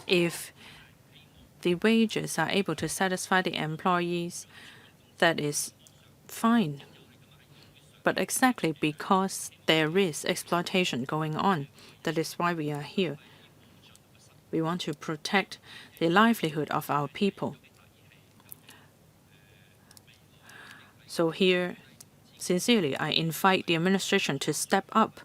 S2: If the wages are able to satisfy the employees, that is fine. But exactly because there is exploitation going on, that is why we are here. We want to protect the livelihood of our people. So here, sincerely, I invite the administration to step up.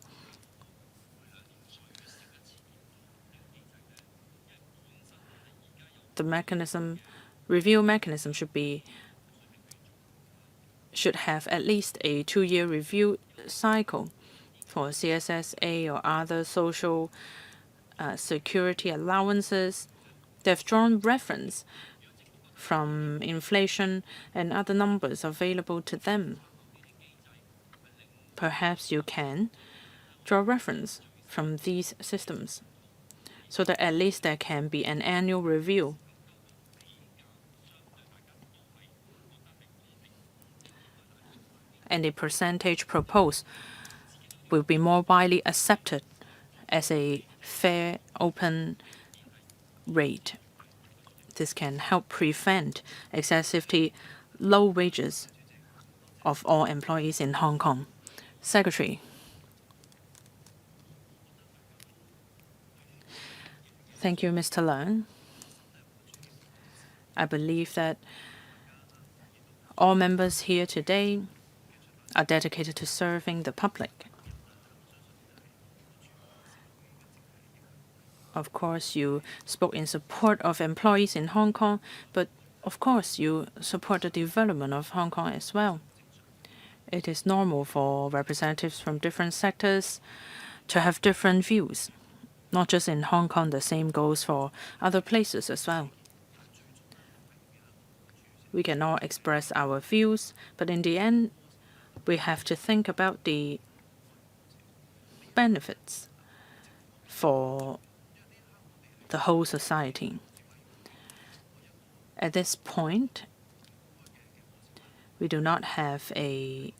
S2: The review mechanism should have at least a 2-year review cycle for CSSA or other social security allowances. They've drawn reference from inflation and other numbers available to them. Perhaps you can draw reference from these systems so that at least there can be an annual review. And the percentage proposed will be more widely accepted as a fair, open rate. This can help prevent excessively low wages of all employees in Hong Kong. Secretary. Thank you, Mr. Leung. I believe that all members here today are dedicated to serving the public. Of course, you spoke in support of employees in Hong Kong, but of course, you support the development of Hong Kong as well. It is normal for representatives from different sectors to have different views. Not just in Hong Kong, the same goes for other places as well. We can all express our views, but in the end, we have to think about the benefits for the whole society. At this point, we do not have a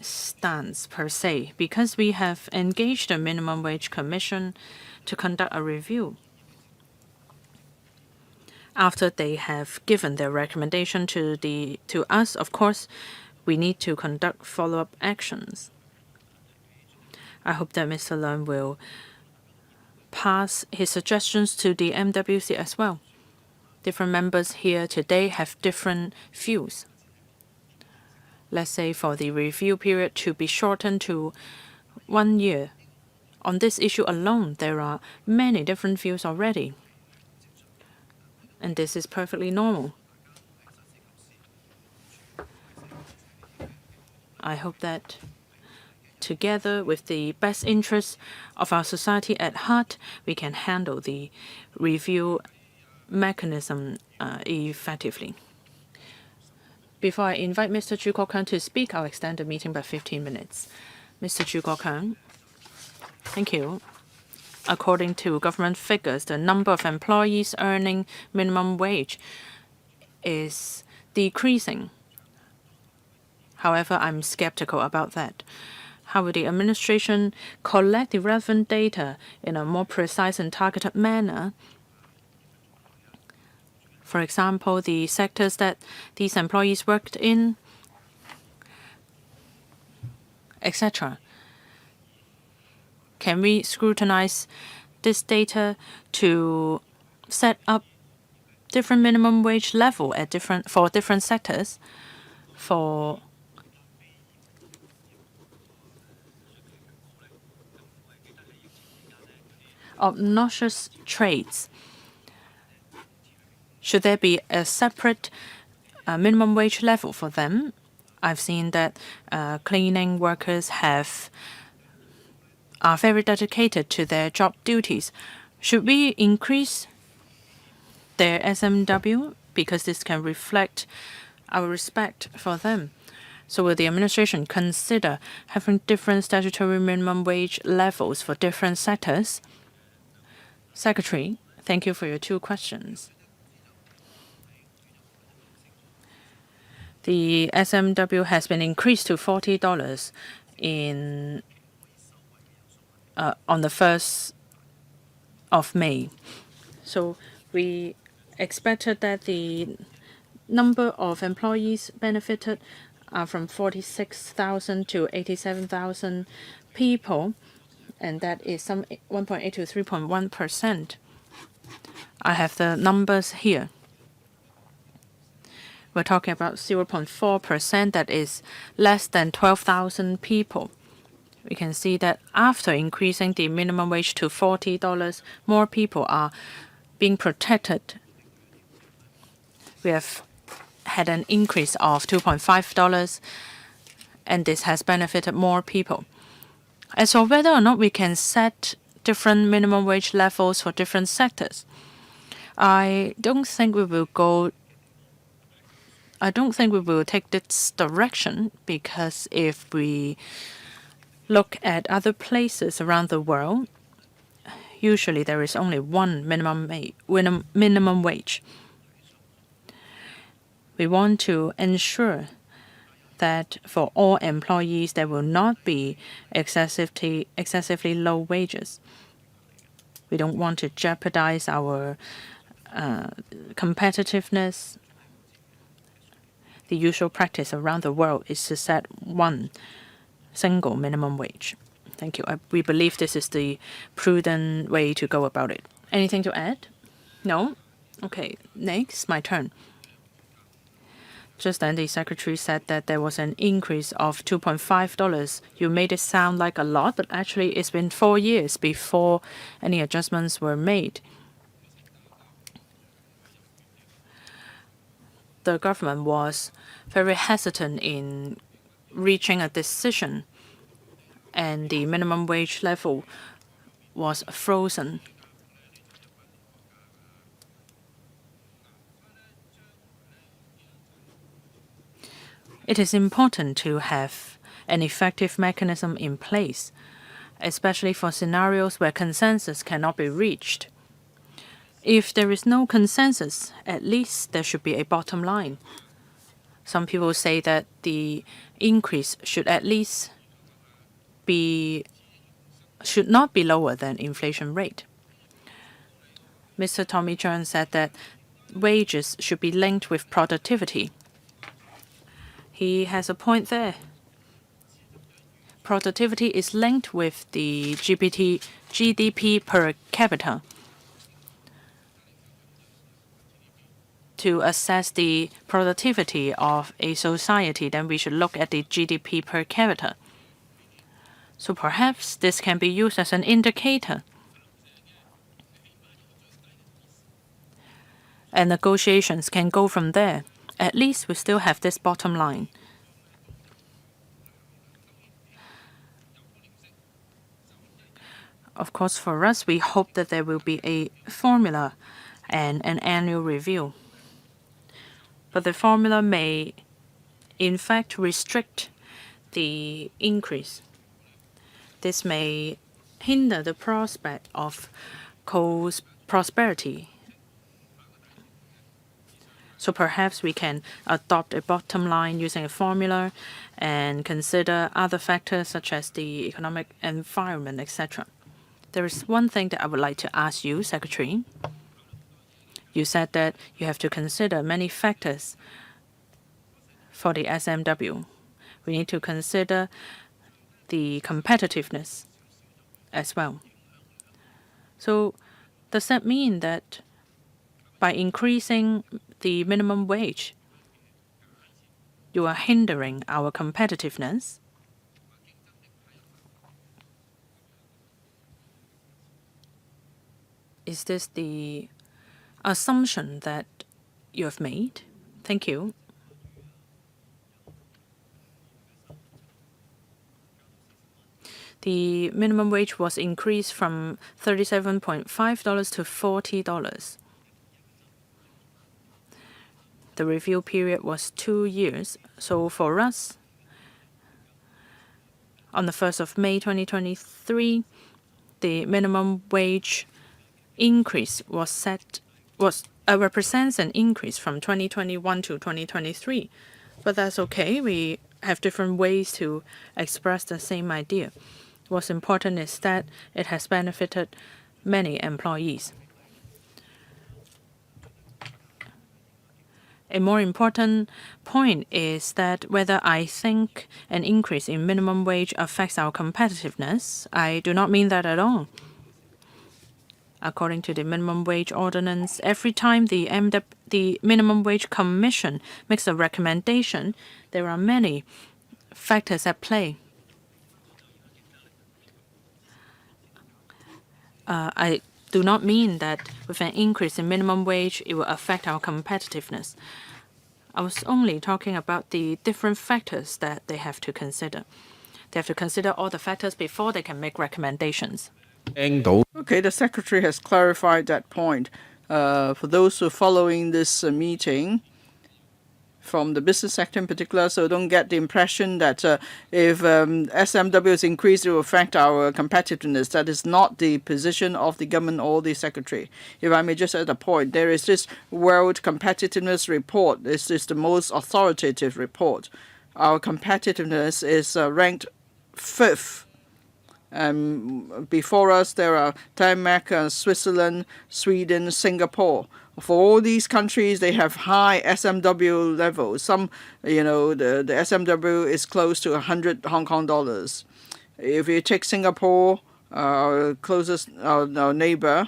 S2: stance per se because we have engaged the Minimum Wage Commission to conduct a review. After they have given their recommendation to us, of course, we need to conduct follow-up actions. I hope that Mr. Leung will pass his suggestions to the MWC as well. Different members here today have different views. Let's say for the review period to be shortened to 1 year. On this issue alone, there are many different views already. And this is perfectly normal. I hope that together with the best interests of our society at heart, we can handle the review mechanism effectively. Before I invite Mr. Chu Kok-kang to speak, I'll extend the meeting by 15 minutes. Mr. Chu Kok-kang, thank you. According to government figures, the number of employees earning minimum wage is decreasing. However, I'm skeptical about that. How will the administration collect the relevant data in a more precise and targeted manner? For example, the sectors that these employees worked in, etc. Can we scrutinize this data to set up different minimum wage level at for different sectors? For obnoxious trades, should there be a separate minimum wage level for them? I've seen that cleaning workers are very dedicated to their job duties. Should we increase their SMW because this can reflect our respect for them? So will the administration consider having different statutory minimum wage levels for different sectors? Secretary, thank you for your 2 questions. The SMW has been increased to $40 on the 1st of May. So we expected that the number of employees benefited are from 46,000 to 87,000 people, and that is some 1.8 to 3.1%. I have the numbers here. We're talking about 0.4%, that is less than 12,000 people. We can see that after increasing the minimum wage to $40, more people are being protected. We have had an increase of $2.5, and this has benefited more people. As for whether or not we can set different minimum wage levels for different sectors, I don't think we will take this direction, because if we look at other places around the world, usually there is only one minimum wage. We want to ensure that for all employees there will not be excessively low wages. We don't want to jeopardize our competitiveness. The usual practice around the world is to set one single minimum wage. Thank you. We believe this is the prudent way to go about it. Anything to add? No? Okay, next, my turn. Just then the secretary said that there was an increase of $2.5. You made it sound like a lot, but actually it's been 4 years before any adjustments were made. The government was very hesitant in reaching a decision, and the minimum wage level was frozen. It is important to have an effective mechanism in place, especially for scenarios where consensus cannot be reached. If there is no consensus, at least there should be a bottom line. Some people say that the increase should at least should not be lower than inflation rate. Mr. Tommy Cheung said that wages should be linked with productivity. He has a point there. Productivity is linked with the GDP per capita. To assess the productivity of a society, then we should look at the GDP per capita. So perhaps this can be used as an indicator. And negotiations can go from there. At least we still have this bottom line. Of course, for us, we hope that there will be a formula and an annual review. But the formula may, in fact, restrict the increase. This may hinder the prospect of prosperity. So perhaps we can adopt a bottom line using a formula and consider other factors such as the economic environment, etc. There is one thing that I would like to ask you, Secretary. You said that you have to consider many factors for the SMW. We need to consider the competitiveness as well. So does that mean that by increasing the minimum wage, you are hindering our competitiveness? Is this the assumption that you have made? Thank you. The minimum wage was increased from $37.5 to $40. The review period was 2 years. So for us, on the 1st of May 2023, the minimum wage increase represents an increase from 2021 to 2023. But that's okay. We have different ways to express the same idea. What's important is that it has benefited many employees. A more important point is that whether I think an increase in minimum wage affects our competitiveness, I do not mean that at all. According to the minimum wage ordinance, every time the Minimum Wage Commission makes a recommendation, there are many factors at play. I do not mean that with an increase in minimum wage, it will affect our competitiveness. I was only talking about the different factors that they have to consider. They have to consider all the factors before they can make recommendations.
S1: Okay, the Secretary has clarified that point. For those who are following this meeting from the business sector in particular, so don't get the impression that if SMW is increased, it will affect our competitiveness. That is not the position of the government or the Secretary. If I may just add a point, there is this World Competitiveness Report. This is the most authoritative report. Our competitiveness is ranked 5th. Before us, there are Denmark, Switzerland, Sweden, Singapore. For all these countries, they have high SMW levels. Some, the SMW is close to 100 Hong Kong dollars. If you take Singapore, our closest our neighbor,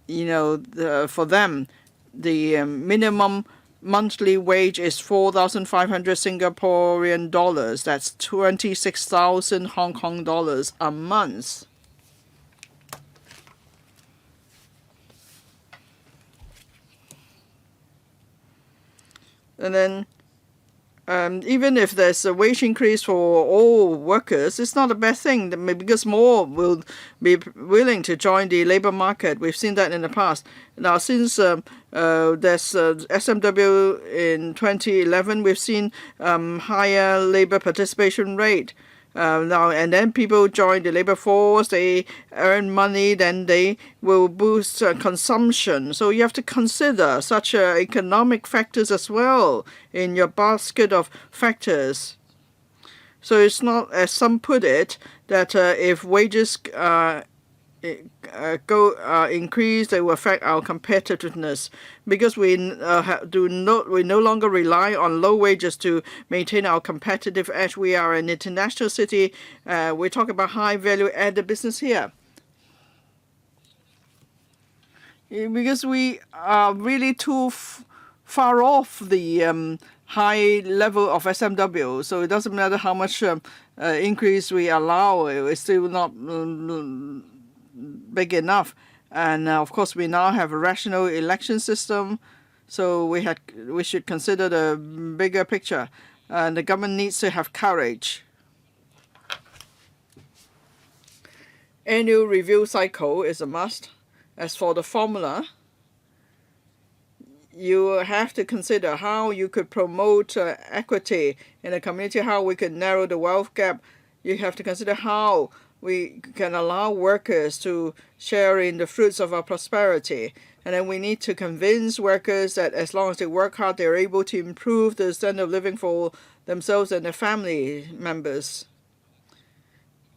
S1: for them, the minimum monthly wage is 4,500 Singaporean dollars. That's 26,000 Hong Kong dollars a month. And then even if there's a wage increase for all workers, it's not a bad thing because more will be willing to join the labor market. We've seen that in the past. Now, since there's SMW in 2011, we've seen higher labor participation rate. Now and then people join the labor force, they earn money, then they will boost consumption. So you have to consider such economic factors as well in your basket of factors. So it's not, as some put it, that if wages increase, they will affect our competitiveness because we no longer rely on low wages to maintain our competitive edge. We are an international city. We talk about high value added business here because we are really too far off the high level of SMW. So it doesn't matter how much increase we allow, it's still not big enough. And of course we now have a rational election system, so we should consider the bigger picture, and the government needs to have courage. Annual review cycle is a must. As for the formula, you have to consider how you could promote equity in the community, how we could narrow the wealth gap. You have to consider how we can allow workers to share in the fruits of our prosperity. And then we need to convince workers that as long as they work hard, they're able to improve the standard of living for themselves and their family members.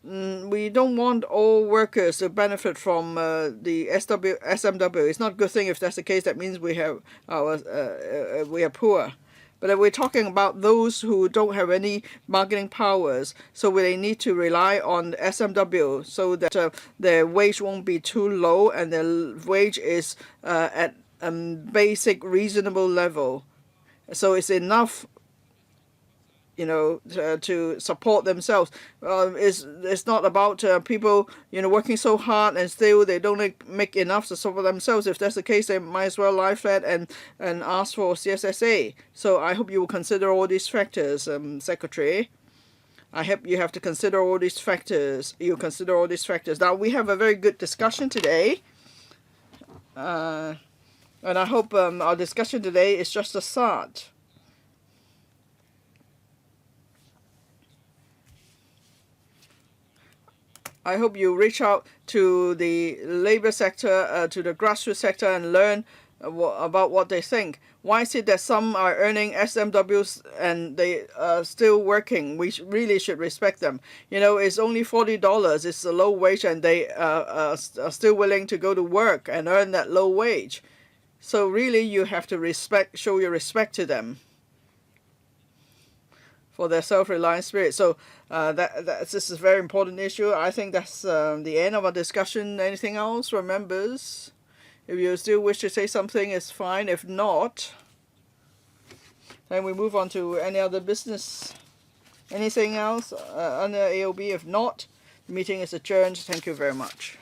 S1: We don't want all workers to benefit from the SMW. It's not a good thing if that's the case. That means we are poor. But we're talking about those who don't have any bargaining powers, so they need to rely on SMW so that their wage won't be too low and their wage is at a basic reasonable level. So it's enough, to support themselves. It's not about people, working so hard and still they don't make enough to support themselves. If that's the case, they might as well lie flat and ask for CSSA. So I hope you will consider all these factors, Secretary. I hope you have to consider all these factors. You consider all these factors. Now, we have a very good discussion today. And I hope our discussion today is just a start. I hope you reach out to the labor sector, to the grassroots sector, and learn about what they think. Why is it that some are earning SMWs and they are still working? We really should respect them. It's only $40. It's a low wage, and they are still willing to go to work and earn that low wage. So really, you have to show your respect to them for their self-reliant spirit. So this is a very important issue. I think that's the end of our discussion. Anything else from members? If you still wish to say something, it's fine. If not, then we move on to any other business. Anything else under AOB? If not, the meeting is adjourned. Thank you very much.